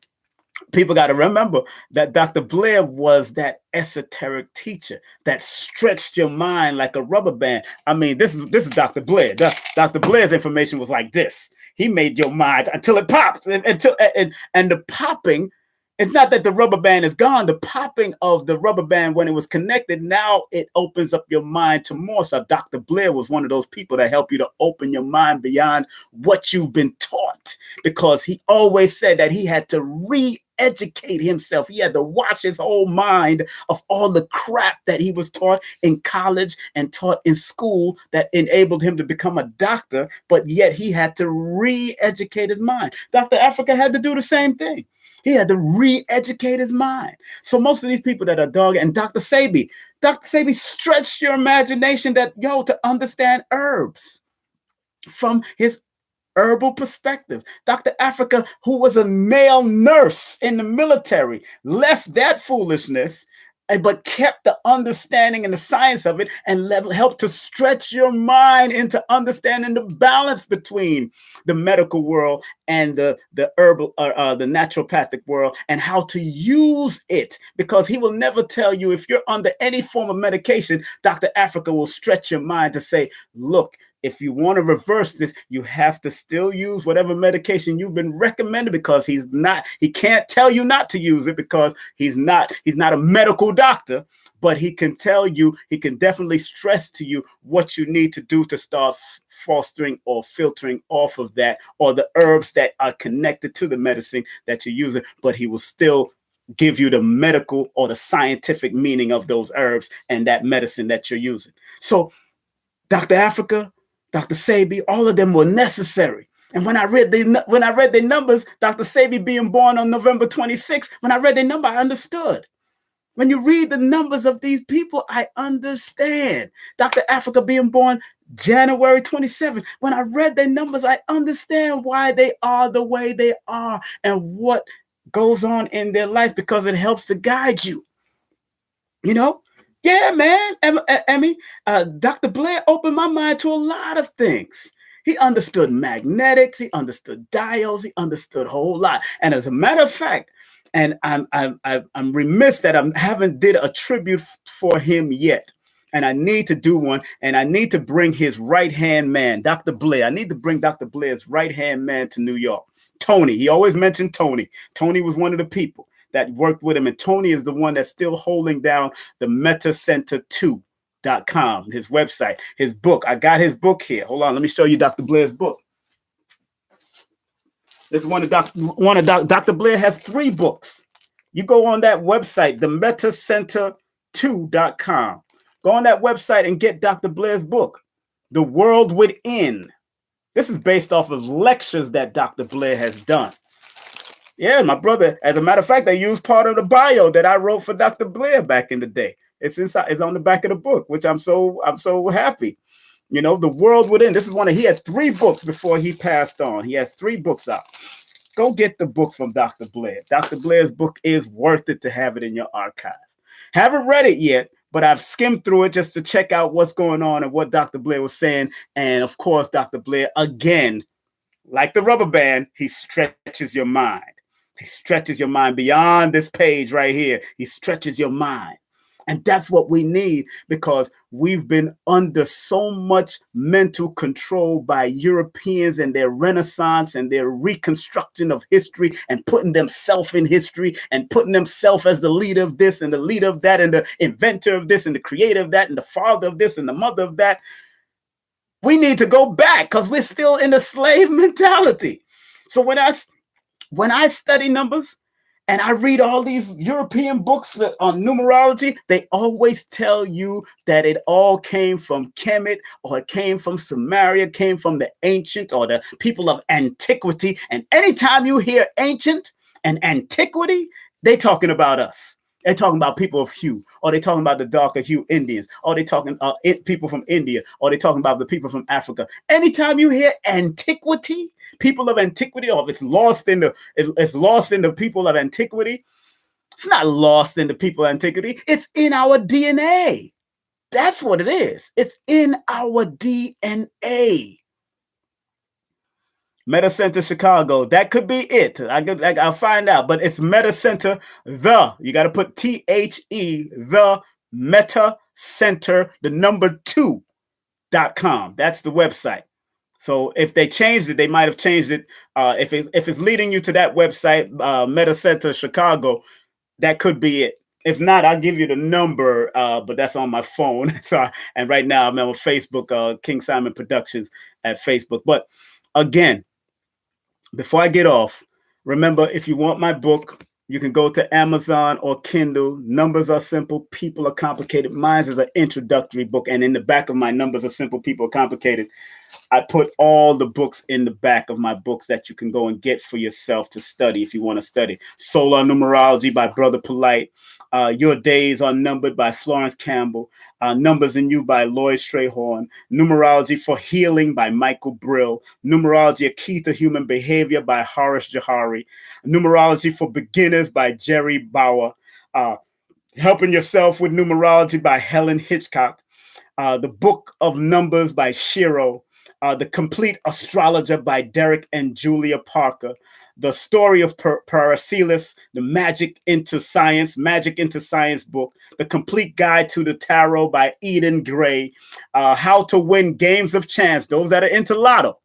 people got to remember that Dr. Blair was that esoteric teacher that stretched your mind like a rubber band. I mean, this is Dr. Blair. Dr. Blair's information was like this. He made your mind until it popped. And the popping, it's not that the rubber band is gone. The popping of the rubber band, when it was connected, now it opens up your mind to more. So Dr. Blair was one of those people that help you to open your mind beyond what you've been taught, because he always said that he had to re-educate himself. He had to wash his whole mind of all the crap that he was taught in college and taught in school that enabled him to become a doctor, but yet he had to re-educate his mind. Dr. Africa had to do the same thing. He had to re-educate his mind. So most of these people that are dogging, and Dr. Sebi stretched your imagination to understand herbs from his herbal perspective. Dr. Africa, who was a male nurse in the military, left that foolishness, but kept the understanding and the science of it, and helped to stretch your mind into understanding the balance between the medical world and the herbal, the naturopathic world, and how to use it. Because he will never tell you, if you're under any form of medication, Dr. Africa will stretch your mind to say, look, if you want to reverse this, you have to still use whatever medication you've been recommended, because he can't tell you not to use it, because he's not a medical doctor, but he can tell you, he can definitely stress to you what you need to do to start fostering or filtering off of that, or the herbs that are connected to the medicine that you're using, but he will still give you the medical or the scientific meaning of those herbs and that medicine that you're using. So Dr. Africa, Dr. Sebi, all of them were necessary. And when I read their numbers, Dr. Sebi being born on November 26th, when I read their number, I understood. When you read the numbers of these people, I understand. Dr. Africa being born January 27th, when I read their numbers, I understand why they are the way they are and what goes on in their life, because it helps to guide you. Yeah, man, Emmy, Dr. Blair opened my mind to a lot of things. He understood magnetics, he understood diodes, he understood a whole lot. And as a matter of fact, and I'm remiss that I haven't did a tribute for him yet. And I need to do one, and I need to bring his right-hand man, Dr. Blair. I need to bring Dr. Blair's right-hand man to New York. Tony, he always mentioned Tony. Tony was one of the people. that worked with him. And Tony is the one that's still holding down the metacenter2.com, his website, his book. I got his book here. Hold on, let me show you Dr. Blair's book. This is one of Dr. Blair has 3 books. You go on that website, the metacenter2.com. Go on that website and get Dr. Blair's book, The World Within. This is based off of lectures that Dr. Blair has done. Yeah, my brother, as a matter of fact, I used part of the bio that I wrote for Dr. Blair back in the day. It's inside, it's on the back of the book, which I'm so happy. You know, The World Within. This is he had 3 books before he passed on. He has 3 books out. Go get the book from Dr. Blair. Dr. Blair's book is worth it to have it in your archive. Haven't read it yet, but I've skimmed through it just to check out what's going on and what Dr. Blair was saying. And of course, Dr. Blair, again, like the rubber band, he stretches your mind. He stretches your mind beyond this page right here. He stretches your mind. And that's what we need, because we've been under so much mental control by Europeans and their Renaissance and their reconstruction of history and putting themselves in history and putting themselves as the leader of this and the leader of that and the inventor of this and the creator of that and the father of this and the mother of that. We need to go back because we're still in the slave mentality. So when I study numbers, and I read all these European books on numerology, they always tell you that it all came from Kemet, or it came from Samaria, came from the ancient or the people of antiquity. And anytime you hear ancient and antiquity, they're talking about us. They're talking about people of hue, or they're talking about the darker hue Indians, or they're talking people from India, or they're talking about the people from Africa. Anytime you hear antiquity, people of antiquity, or if it's lost in the people of antiquity, it's not lost in the people of antiquity. It's in our DNA. That's what it is. It's in our DNA. Metacenter Chicago. That could be it. I'll find out. But it's Metacenter, you got to put THE, the Metacenter, the number 2.com. That's the website. So if they changed it, they might have changed it. If it's leading you to that website, Metacenter Chicago, that could be it. If not, I'll give you the number, but that's on my phone. And right now I'm on Facebook, King Simon Productions at Facebook. But again, before I get off, remember, if you want my book, you can go to Amazon or Kindle. Numbers Are Simple, People Are Complicated. Mine is an introductory book. And in the back of my Numbers Are Simple, People Are Complicated, I put all the books in the back of my books that you can go and get for yourself to study if you want to study. Solar Numerology by Brother Polite. Your Days Are Numbered by Florence Campbell. Numbers in You by Lloyd Strayhorn. Numerology for Healing by Michael Brill. Numerology, A Key to Human Behavior by Horace Johari. Numerology for Beginners by Jerry Bauer. Helping Yourself with Numerology by Helen Hitchcock. The Book of Numbers by Shiro. The Complete Astrologer by Derek and Julia Parker. The Story of Paracelsus, the Magic into Science book. The Complete Guide to the Tarot by Eden Gray. How to Win Games of Chance. Those that are into lotto.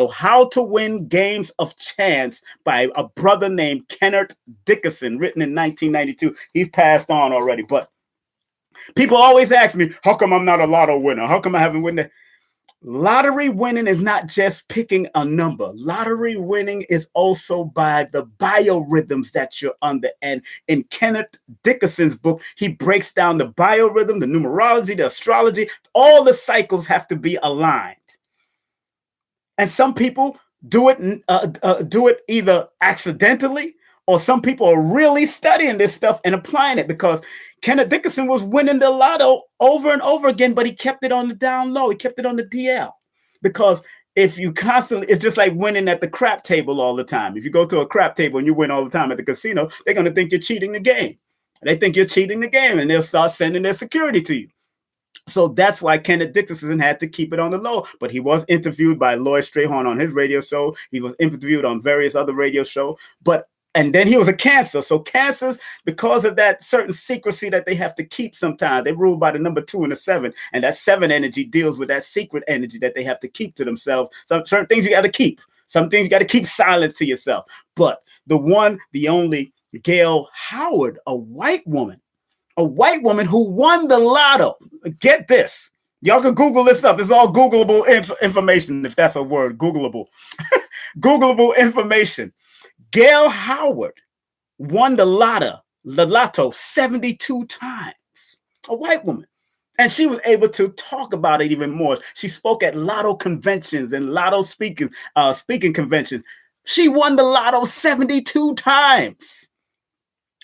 How to Win Games of Chance by a brother named Kenneth Dickerson, written in 1992. He's passed on already, but people always ask me, how come I'm not a lotto winner? How come I haven't won the lottery? Winning is not just picking a number. Lottery winning is also by the biorhythms that you're under. And in Kenneth Dickerson's book, he breaks down the biorhythm, the numerology, the astrology. All the cycles have to be aligned. And some people do it either accidentally, or some people are really studying this stuff and applying it, because Kenneth Dickerson was winning the lotto over and over again, but he kept it on the down low. He kept it on the DL, because if you constantly, it's just like winning at the crap table all the time. If you go to a crap table and you win all the time at the casino, they're going to think you're cheating the game. They think you're cheating the game, and they'll start sending their security to you. So that's why Kenneth Dickerson had to keep it on the low. But he was interviewed by Lloyd Strayhorn on his radio show. He was interviewed on various other radio shows. And then he was a Cancer. So Cancers, because of that certain secrecy that they have to keep sometimes, they rule by the number 2 and the 7. And that 7 energy deals with that secret energy that they have to keep to themselves. Some certain things you got to keep. Some things you got to keep silence to yourself. But the one, the only Gail Howard, a white woman who won the lotto. Get this. Y'all can Google this up. It's all Googleable information, if that's a word, Googleable. Googleable information. Gail Howard won the lotto 72 times. A white woman. And she was able to talk about it even more. She spoke at lotto conventions and lotto speaking conventions. She won the lotto 72 times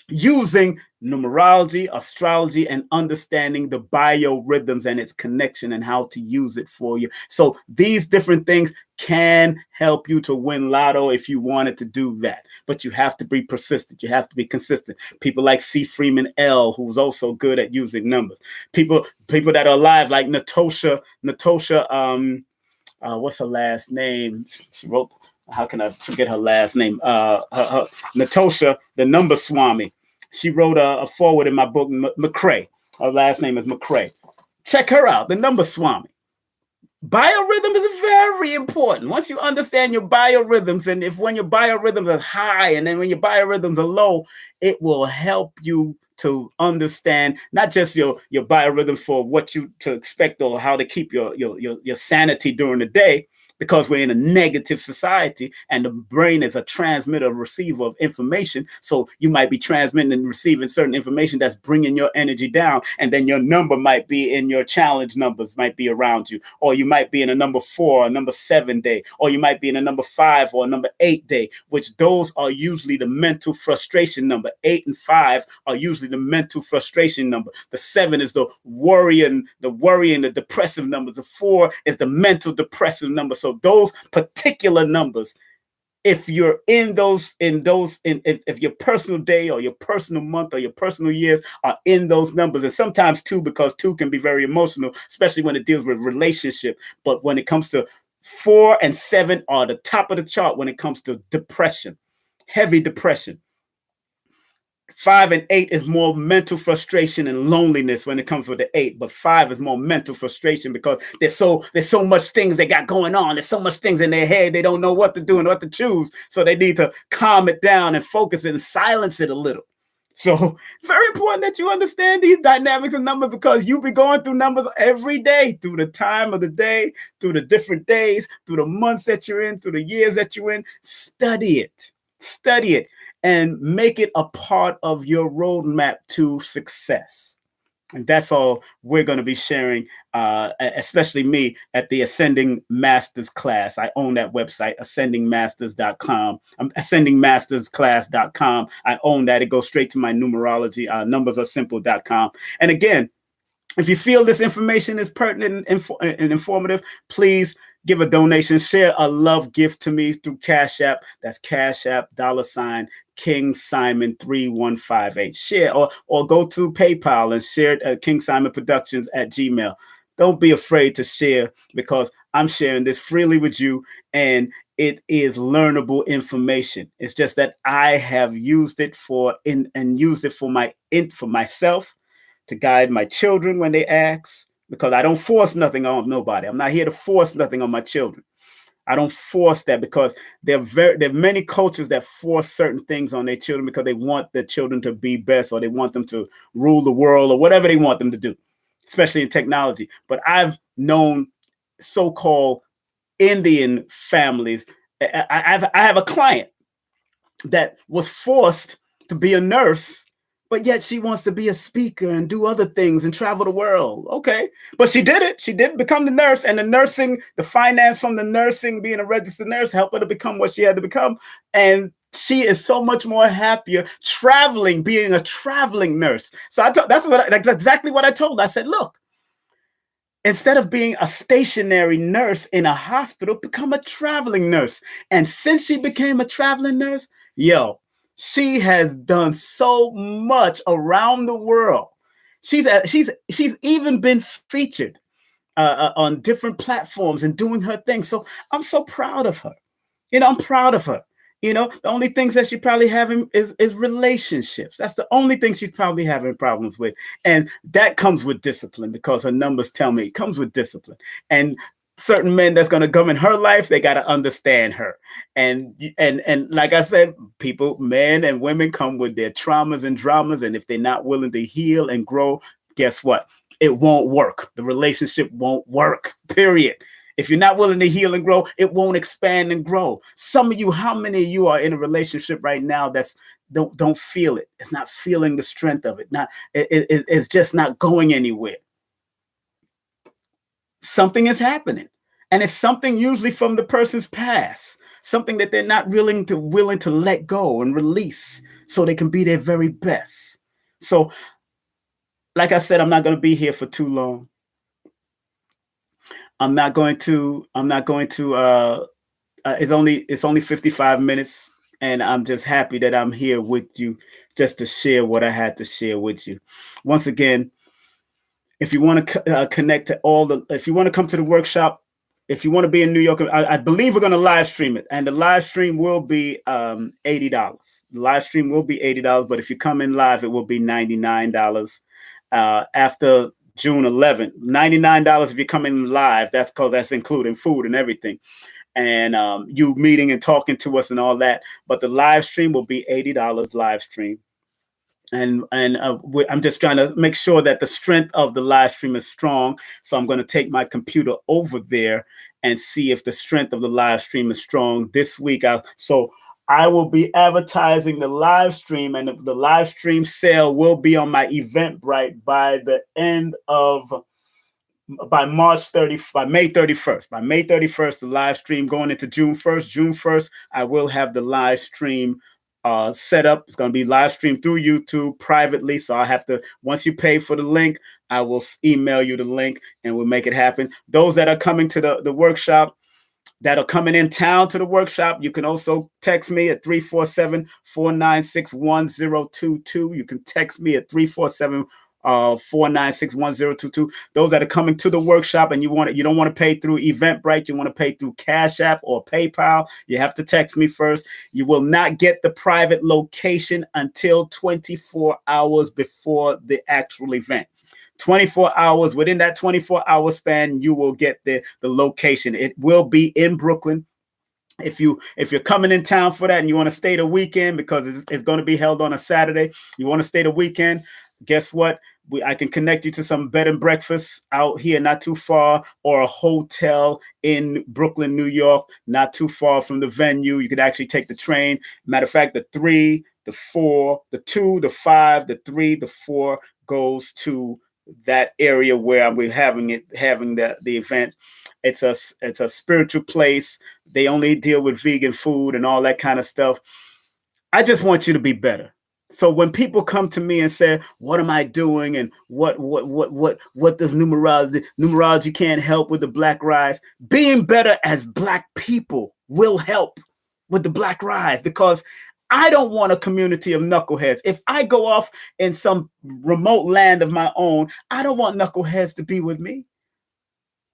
using numerology, astrology, and understanding the biorhythms and its connection and how to use it for you. So these different things can help you to win lotto if you wanted to do that. But you have to be persistent. You have to be consistent. People like C. Freeman L., who's also good at using numbers. People that are alive, like Natosha, what's her last name? She wrote, how can I forget her last name? Natosha, the number Swami. She wrote a foreword in my book, McCrae. Her last name is McCrae. Check her out, the number Swami. Biorhythm is very important. Once you understand your biorhythms, and when your biorhythms are high and then when your biorhythms are low, it will help you to understand not just your biorhythm for what you to expect or how to keep your sanity during the day, because we're in a negative society and the brain is a transmitter, receiver of information. So you might be transmitting and receiving certain information that's bringing your energy down. And then your number might be in your challenge numbers might be around you, or you might be in a number 4, a number 7 day, or you might be in a number 5 or a number 8 day, which those are usually the mental frustration number. 8 and 5 are usually the mental frustration number. The 7 is the worrying, the depressive number. The 4 is the mental depressive number. So those particular numbers, if you're if your personal day or your personal month or your personal years are in those numbers, and sometimes 2, because 2 can be very emotional, especially when it deals with relationship. But when it comes to 4 and 7 are the top of the chart when it comes to depression, heavy depression. 5 and 8 is more mental frustration and loneliness when it comes with the 8, but 5 is more mental frustration because there's so much things they got going on. There's so much things in their head. They don't know what to do and what to choose. So they need to calm it down and focus it and silence it a little. So it's very important that you understand these dynamics of numbers, because you'll be going through numbers every day, through the time of the day, through the different days, through the months that you're in, through the years that you're in. Study it. And make it a part of your roadmap to success. And that's all we're going to be sharing, especially me, at the Ascending Masters class. I own that website, ascendingmasters.com. Ascendingmastersclass.com. I own that. It goes straight to my numerology, numbersaresimple.com. And again, if you feel this information is pertinent and informative, please give a donation. Share a love gift to me through Cash App. That's Cash App, $King Simon 3158. Share or go to PayPal and share it at King Simon Productions at Gmail. Don't be afraid to share, because I'm sharing this freely with you, and it is learnable information. It's just that I have used it for myself, to guide my children when they ask, because I don't force nothing on nobody. I'm not here to force nothing on my children. I don't force that, because there are many cultures that force certain things on their children because they want their children to be best, or they want them to rule the world, or whatever they want them to do, especially in technology. But I've known so-called Indian families. I have a client that was forced to be a nurse, but yet she wants to be a speaker and do other things and travel the world. Okay. But she did it. She did become the nurse, and the nursing, the finance from the nursing, being a registered nurse, helped her to become what she had to become. And she is so much more happier traveling, being a traveling nurse. So that's exactly what I told her. I said, look, instead of being a stationary nurse in a hospital, become a traveling nurse. And since she became a traveling nurse, she has done so much around the world. She's even been featured on different platforms and doing her thing. So I'm so proud of her. I'm proud of her. The only things that she probably having is relationships. That's the only thing she's probably having problems with. And that comes with discipline, because her numbers tell me it comes with discipline. And certain men that's going to come in her life, they got to understand her. And like I said, People, men and women, come with their traumas and dramas, and if they're not willing to heal and grow, guess what? It won't work. The relationship won't work, period. If you're not willing to heal and grow, it won't expand and grow. Some of you, how many of you are in a relationship right now that's don't feel it? It's not feeling the strength of it. It's just not going anywhere. Something is happening, and it's something usually from the person's past, something that they're not willing to let go and release so they can be their very best. So, like I said, I'm not going to be here for too long. It's only 55 minutes, and I'm just happy that I'm here with you just to share what I had to share with you. Once again, if you want to connect to if you want to come to the workshop, if you want to be in New York, I believe we're going to live stream it, and the live stream will be $80. The live stream will be $80, but if you come in live, it will be $99. After June 11th, $99 if you come in live. That's including food and everything, and you meeting and talking to us and all that. But the live stream will be $80 live stream. And I'm just trying to make sure that the strength of the live stream is strong. So I'm going to take my computer over there and see if the strength of the live stream is strong this week. So I will be advertising the live stream, and the live stream sale will be on my Eventbrite by May 31st. By May 31st, the live stream going into June 1st. June 1st, I will have the live stream set up. It's going to be live streamed through YouTube privately. So I have to, once you pay for the link, I will email you the link and we'll make it happen. Those that are coming to the workshop, that are coming in town to the workshop, you can also text me at 347-496-1022. You can text me at 347-496-1022. Those that are coming to the workshop and you don't want to pay through Eventbrite, you want to pay through Cash App or PayPal, you have to text me first. You will not get the private location until 24 hours before the actual event. 24 hours. Within that 24-hour span, you will get the location. It will be in Brooklyn. If you're coming in town for that and you want to stay the weekend, because it's going to be held on a Saturday, you want to stay the weekend, guess what? I can connect you to some bed and breakfast out here not too far, or a hotel in Brooklyn, New York, not too far from the venue. You could actually take the train. Matter of fact, the 3, the 4, the 2, the 5, the 3, the 4 goes to that area where we're having the event. It's a spiritual place. They only deal with vegan food and all that kind of stuff. I just want you to be better. So when people come to me and say, what am I doing? And what does numerology can't help with the Black rise? Being better as Black people will help with the Black rise, because I don't want a community of knuckleheads. If I go off in some remote land of my own, I don't want knuckleheads to be with me.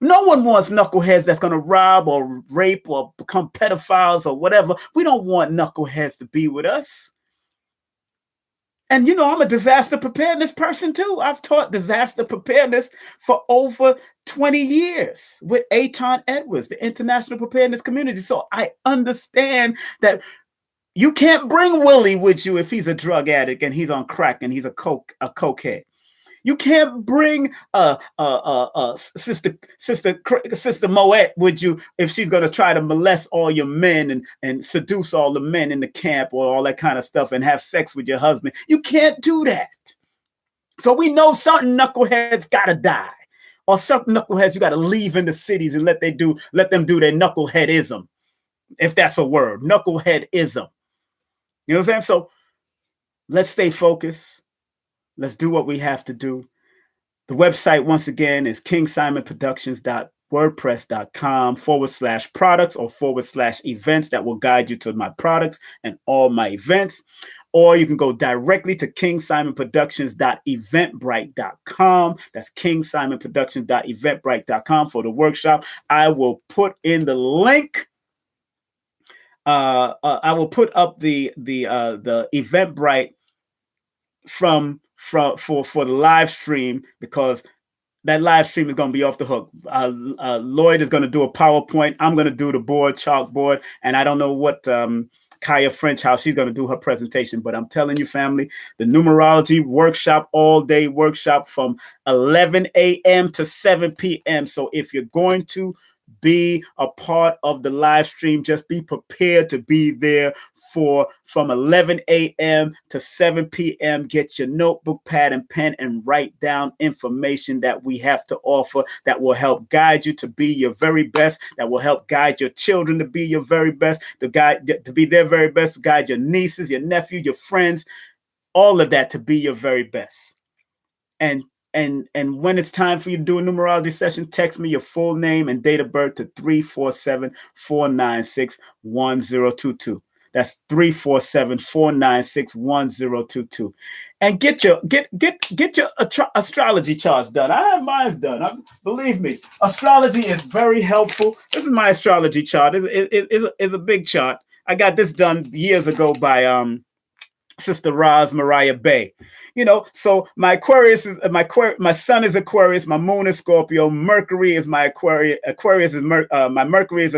No one wants knuckleheads that's going to rob or rape or become pedophiles or whatever. We don't want knuckleheads to be with us. And, I'm a disaster preparedness person, too. I've taught disaster preparedness for over 20 years with Aton Edwards, the International Preparedness Community. So I understand that you can't bring Willie with you if he's a drug addict and he's on crack and he's a cokehead. You can't bring Sister Moet with you if she's going to try to molest all your men and seduce all the men in the camp or all that kind of stuff and have sex with your husband. You can't do that. So we know certain knuckleheads got to die, or certain knuckleheads you got to leave in the cities and let them do their knuckleheadism, if that's a word, knuckleheadism. You know what I'm saying? So let's stay focused. Let's do what we have to do. The website, once again, is kingsimonproductions.wordpress.com/products or /events that will guide you to my products and all my events. Or you can go directly to kingsimonproductions.eventbrite.com. That's kingsimonproductions.eventbrite.com for the workshop. I will put in the link. I will put up the Eventbrite for the live stream, because that live stream is going to be off the hook. Lloyd is going to do a PowerPoint. I'm going to do the chalkboard, and I don't know what Kaya French House. She's going to do her presentation. But I'm telling you, family, the numerology workshop, all day workshop from 11 a.m. to 7 p.m. So if you're going to be a part of the live stream, just be prepared to be there from 11 a.m. to 7 p.m. Get your notebook, pad, and pen and write down information that we have to offer that will help guide you to be your very best, that will help guide your children to be your very best, to be their very best, to guide your nieces, your nephew, your friends, all of that to be your very best. And when it's time for you to do a numerology session, text me your full name and date of birth to 347-496-1022. That's 347-496-1022. And get your astrology charts done. I have mine done. Believe me, astrology is very helpful. This is my astrology chart. It's a big chart. I got this done years ago by Sister Roz Mariah Bay. So my Aquarius is my sun is Aquarius, my moon is Scorpio, Mercury is my Aquarius. My Mercury is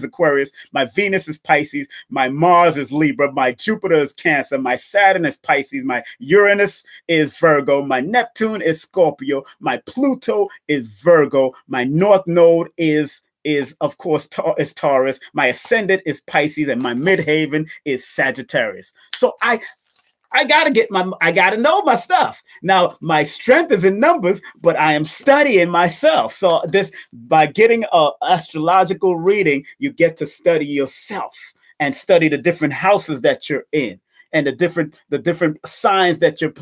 Aquarius, my Venus is Pisces, my Mars is Libra, my Jupiter is Cancer, my Saturn is Pisces, my Uranus is Virgo, my Neptune is Scorpio, my Pluto is Virgo, my North Node is of course is Taurus, my ascendant is Pisces, and my midhaven is Sagittarius. So I gotta know my stuff. Now, my strength is in numbers, but I am studying myself. So by getting an astrological reading, you get to study yourself and study the different houses that you're in and the different signs that you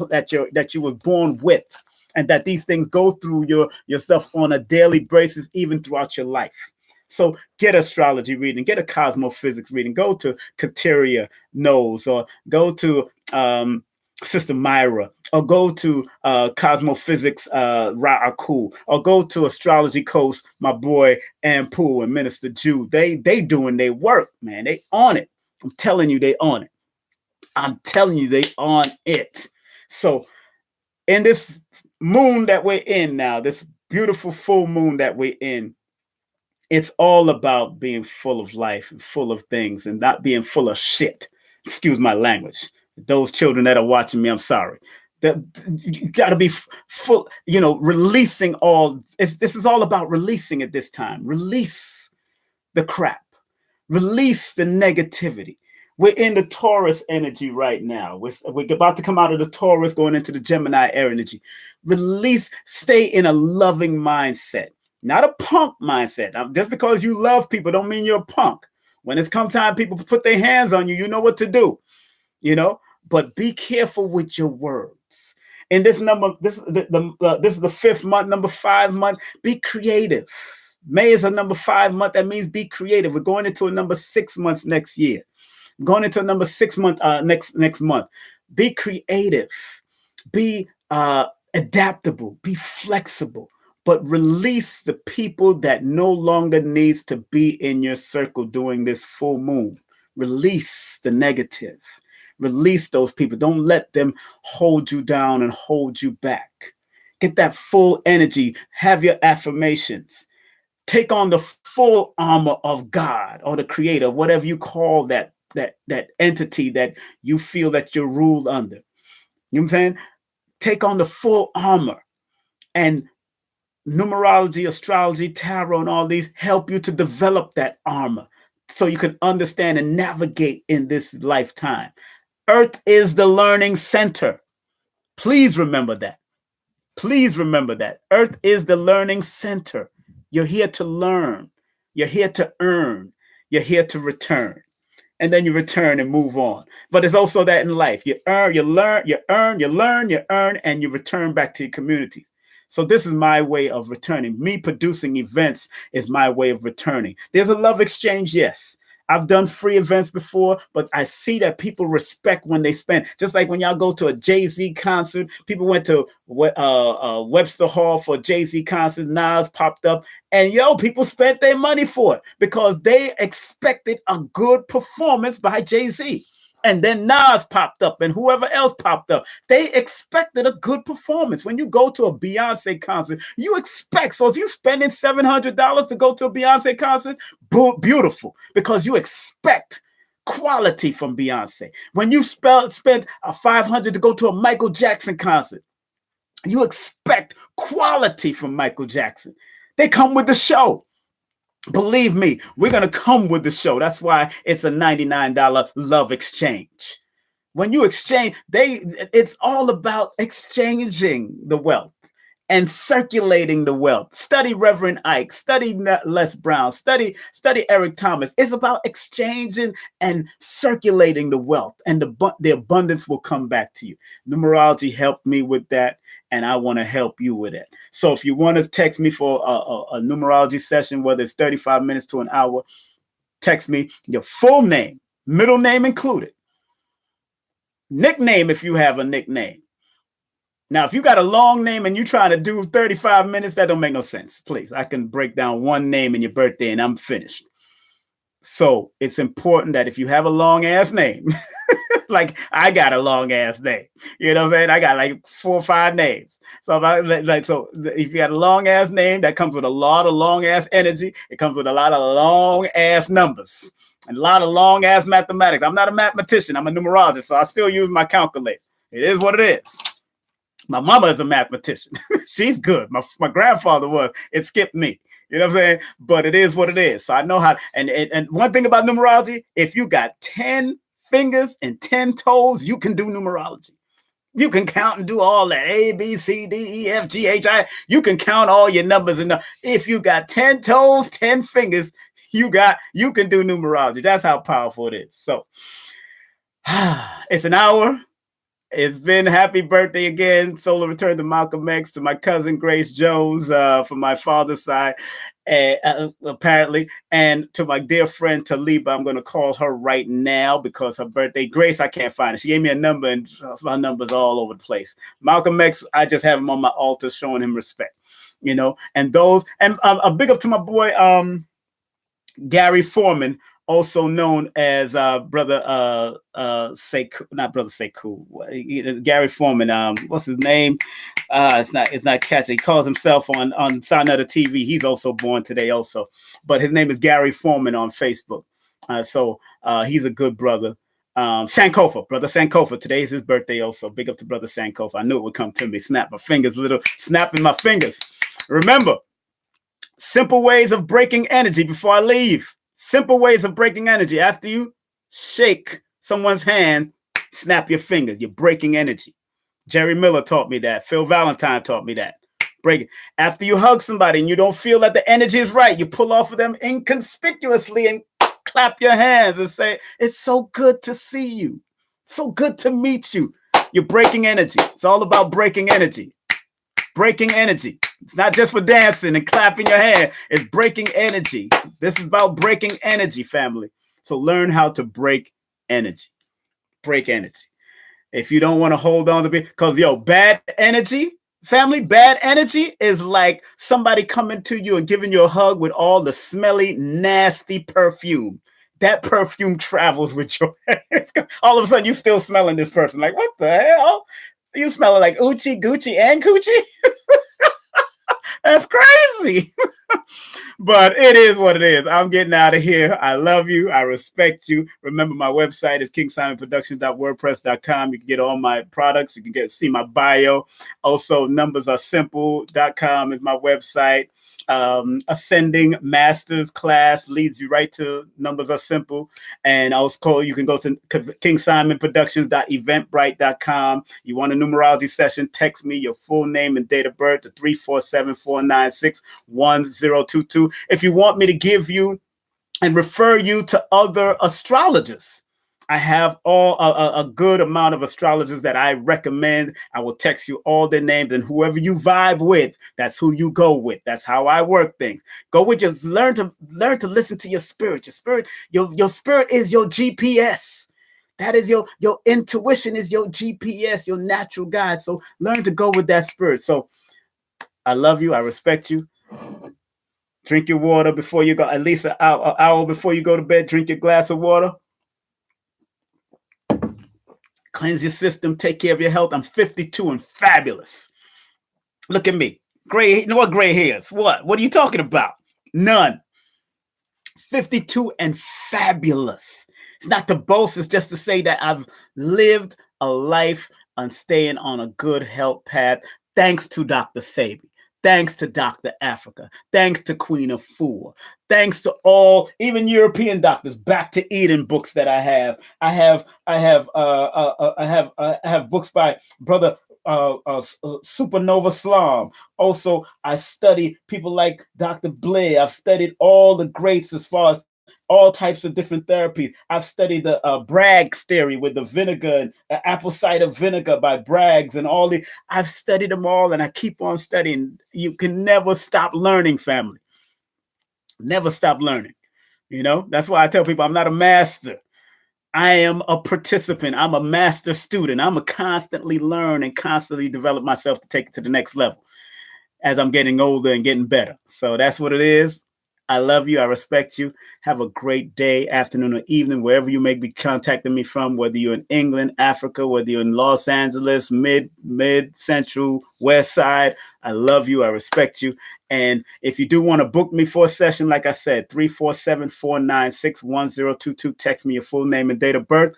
were born with, and that these things go through yourself on a daily basis, even throughout your life. So get astrology reading, get a cosmophysics reading, go to Kateria Knows, or go to Sister Myra, or go to Cosmophysics Ra'aku, or go to Astrology Coast, my boy Ampu and Minister Jude. They doing their work, man. They on it. I'm telling you, they on it. I'm telling you, they on it. So in this moon that we're in now, this beautiful full moon that we're in, it's all about being full of life and full of things and not being full of shit. Excuse my language. Those children that are watching me, I'm sorry. You got to be full, releasing all. This is all about releasing at this time. Release the crap. Release the negativity. We're in the Taurus energy right now. We're about to come out of the Taurus, going into the Gemini energy. Release, stay in a loving mindset, not a punk mindset. Just because you love people don't mean you're a punk. When it's come time, people put their hands on you, you know what to do, but be careful with your words. In this number, this is the 5th month, number 5 month, be creative. May is a number 5 month. That means be creative. We're going into a number 6 months next year. Going into a number 6 month next month. Be creative. Be adaptable. Be flexible. But release the people that no longer needs to be in your circle during this full moon. Release the negative. Release those people. Don't let them hold you down and hold you back. Get that full energy. Have your affirmations. Take on the full armor of God or the Creator, whatever you call that entity that you feel that you're ruled under. You know what I'm saying? Take on the full armor. And numerology, astrology, tarot, and all these help you to develop that armor so you can understand and navigate in this lifetime. Earth is the learning center. Please remember that. Please remember that. Earth is the learning center. You're here to learn. You're here to earn. You're here to return. And then you return and move on. But it's also that in life. You earn, you learn, you earn, you learn, you earn, and you return back to your community. So this is my way of returning. Me producing events is my way of returning. There's a love exchange, yes. I've done free events before, but I see that people respect when they spend. Just like when y'all go to a Jay-Z concert, people went to Webster Hall for a Jay-Z concert, Nas popped up, and people spent their money for it because they expected a good performance by Jay-Z. And then Nas popped up and whoever else popped up. They expected a good performance. When you go to a Beyonce concert, you expect. So if you're spending $700 to go to a Beyonce concert, beautiful, because you expect quality from Beyonce. When you spend a 500 to go to a Michael Jackson concert, you expect quality from Michael Jackson. They come with the show. Believe me, we're going to come with the show. That's why it's a $99 love exchange. When you exchange, it's all about exchanging the wealth and circulating the wealth. Study Reverend Ike, study Les Brown, study Eric Thomas. It's about exchanging and circulating the wealth, and the abundance will come back to you. Numerology helped me with that, and I want to help you with it. So if you want to text me for a numerology session, whether it's 35 minutes to an hour, text me your full name, middle name included, nickname if you have a nickname. Now, if you got a long name and you're trying to do 35 minutes, that don't make no sense. Please, I can break down one name and your birthday and I'm finished. So it's important that if you have a long ass name, like I got a long ass name, you know what I'm saying? I got like 4 or 5 names. So if you got a long ass name, that comes with a lot of long ass energy. It comes with a lot of long ass numbers and a lot of long ass mathematics. I'm not a mathematician. I'm a numerologist. So I still use my calculator. It is what it is. My mama is a mathematician. She's good. My grandfather was. It skipped me. You know what I'm saying? But it is what it is. So I know how. And one thing about numerology, if you got 10 fingers and 10 toes, you can do numerology. You can count and do all that. A, B, C, D, E, F, G, H, I. You can count all your numbers. And if you got 10 toes, 10 fingers, you can do numerology. That's how powerful it is. So it's an hour. It's been happy birthday again. Solar return to Malcolm X, to my cousin Grace Jones from my father's side, apparently, and to my dear friend Taliba. I'm going to call her right now because her birthday. Grace, I can't find it. She gave me a number and my number's all over the place. Malcolm X, I just have him on my altar showing him respect, you know, and a big up to my boy Gary Foreman, also known as brother Sekou, not brother Sekou, Gary Foreman. What's his name? It's not catchy. He calls himself on Sign Other TV. He's also born today also, but his name is Gary Foreman on Facebook. So he's a good brother. Sankofa, brother Sankofa. Today is his birthday also. Big up to brother Sankofa. I knew it would come to me. Snapping my fingers. Remember, simple ways of breaking energy before I leave. Simple ways of breaking energy. After you shake someone's hand, snap your fingers. You're breaking energy. Jerry Miller taught me that. Phil Valentine taught me that. Break it. After you hug somebody and you don't feel that the energy is right, you pull off of them inconspicuously and clap your hands and say, "It's so good to see you. So good to meet you." You're breaking energy. It's all about breaking energy. Breaking energy. It's not just for dancing and clapping your hand. It's breaking energy. This is about breaking energy, family. So learn how to break energy. Break energy. If you don't want to hold on to because bad energy, family, bad energy is like somebody coming to you and giving you a hug with all the smelly, nasty perfume. That perfume travels with your hands. All of a sudden, you still smelling this person. Like, what the hell? You smelling like Uchi, Gucci, and Coochie? That's crazy. But it is what it is. I'm getting out of here. I love you. I respect you. Remember, my website is kingsimonproductions.wordpress.com. You can get all my products. You can see my bio. Also, numbersaresimple.com is my website. Ascending Masters class leads you right to Numbers Are Simple. And also you can go to kingsimonproductions.eventbrite.com. You want a numerology session, text me your full name and date of birth to 347-496-1022. If you want me to give you and refer you to other astrologers, I have a good amount of astrologers that I recommend. I will text you all their names, and whoever you vibe with, that's who you go with. That's how I work things. Go with just learn to listen to your spirit. Your spirit is your GPS. That is your intuition is your GPS, your natural guide. So learn to go with that spirit. So I love you. I respect you. Drink your water before you go. At least an hour before you go to bed. Drink your glass of water. Cleanse your system. Take care of your health. I'm 52 and fabulous. Look at me. Gray. You know what gray hairs? What? What are you talking about? None. 52 and fabulous. It's not to boast, it's just to say that I've lived a life on staying on a good health path, thanks to Dr. Sabi. Thanks to Dr. Africa. Thanks to Queen of Four. Thanks to all, even European doctors, Back to Eden books that I have. I have books by Brother Supernova Slam. Also, I study people like Dr. Blair. I've studied all the greats as far as all types of different therapies. I've studied the Bragg's theory with the vinegar and apple cider vinegar by Bragg's and all the. I've studied them all, and I keep on studying. You can never stop learning, family. Never stop learning. You know, that's why I tell people I'm not a master. I am a participant. I'm a master student. I'm a constantly learn and constantly develop myself to take it to the next level as I'm getting older and getting better. So that's what it is. I love you. I respect you. Have a great day, afternoon, or evening, wherever you may be contacting me from, whether you're in England, Africa, whether you're in Los Angeles, mid, central, west side. I love you. I respect you. And if you do want to book me for a session, like I said, 347-496-1022. Text me your full name and date of birth.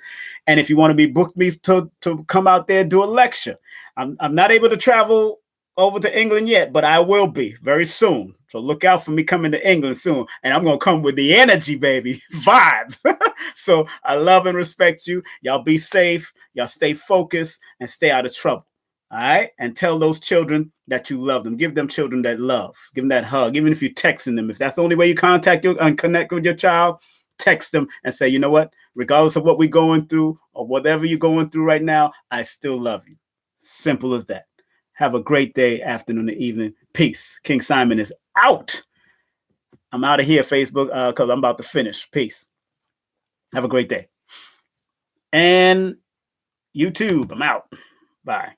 And if you want to be booked me to come out there, do a lecture. I'm not able to travel over to England yet, but I will be very soon. So look out for me coming to England soon. And I'm going to come with the energy, baby. Vibes. So I love and respect you. Y'all be safe. Y'all stay focused and stay out of trouble. All right? And tell those children that you love them. Give them children that love. Give them that hug. Even if you're texting them. If that's the only way you contact you and connect with your child, text them and say, you know what? Regardless of what we're going through or whatever you're going through right now, I still love you. Simple as that. Have a great day, afternoon, and evening. Peace. King Simon is out. I'm out of here, Facebook, because I'm about to finish. Peace. Have a great day. And YouTube, I'm out. Bye.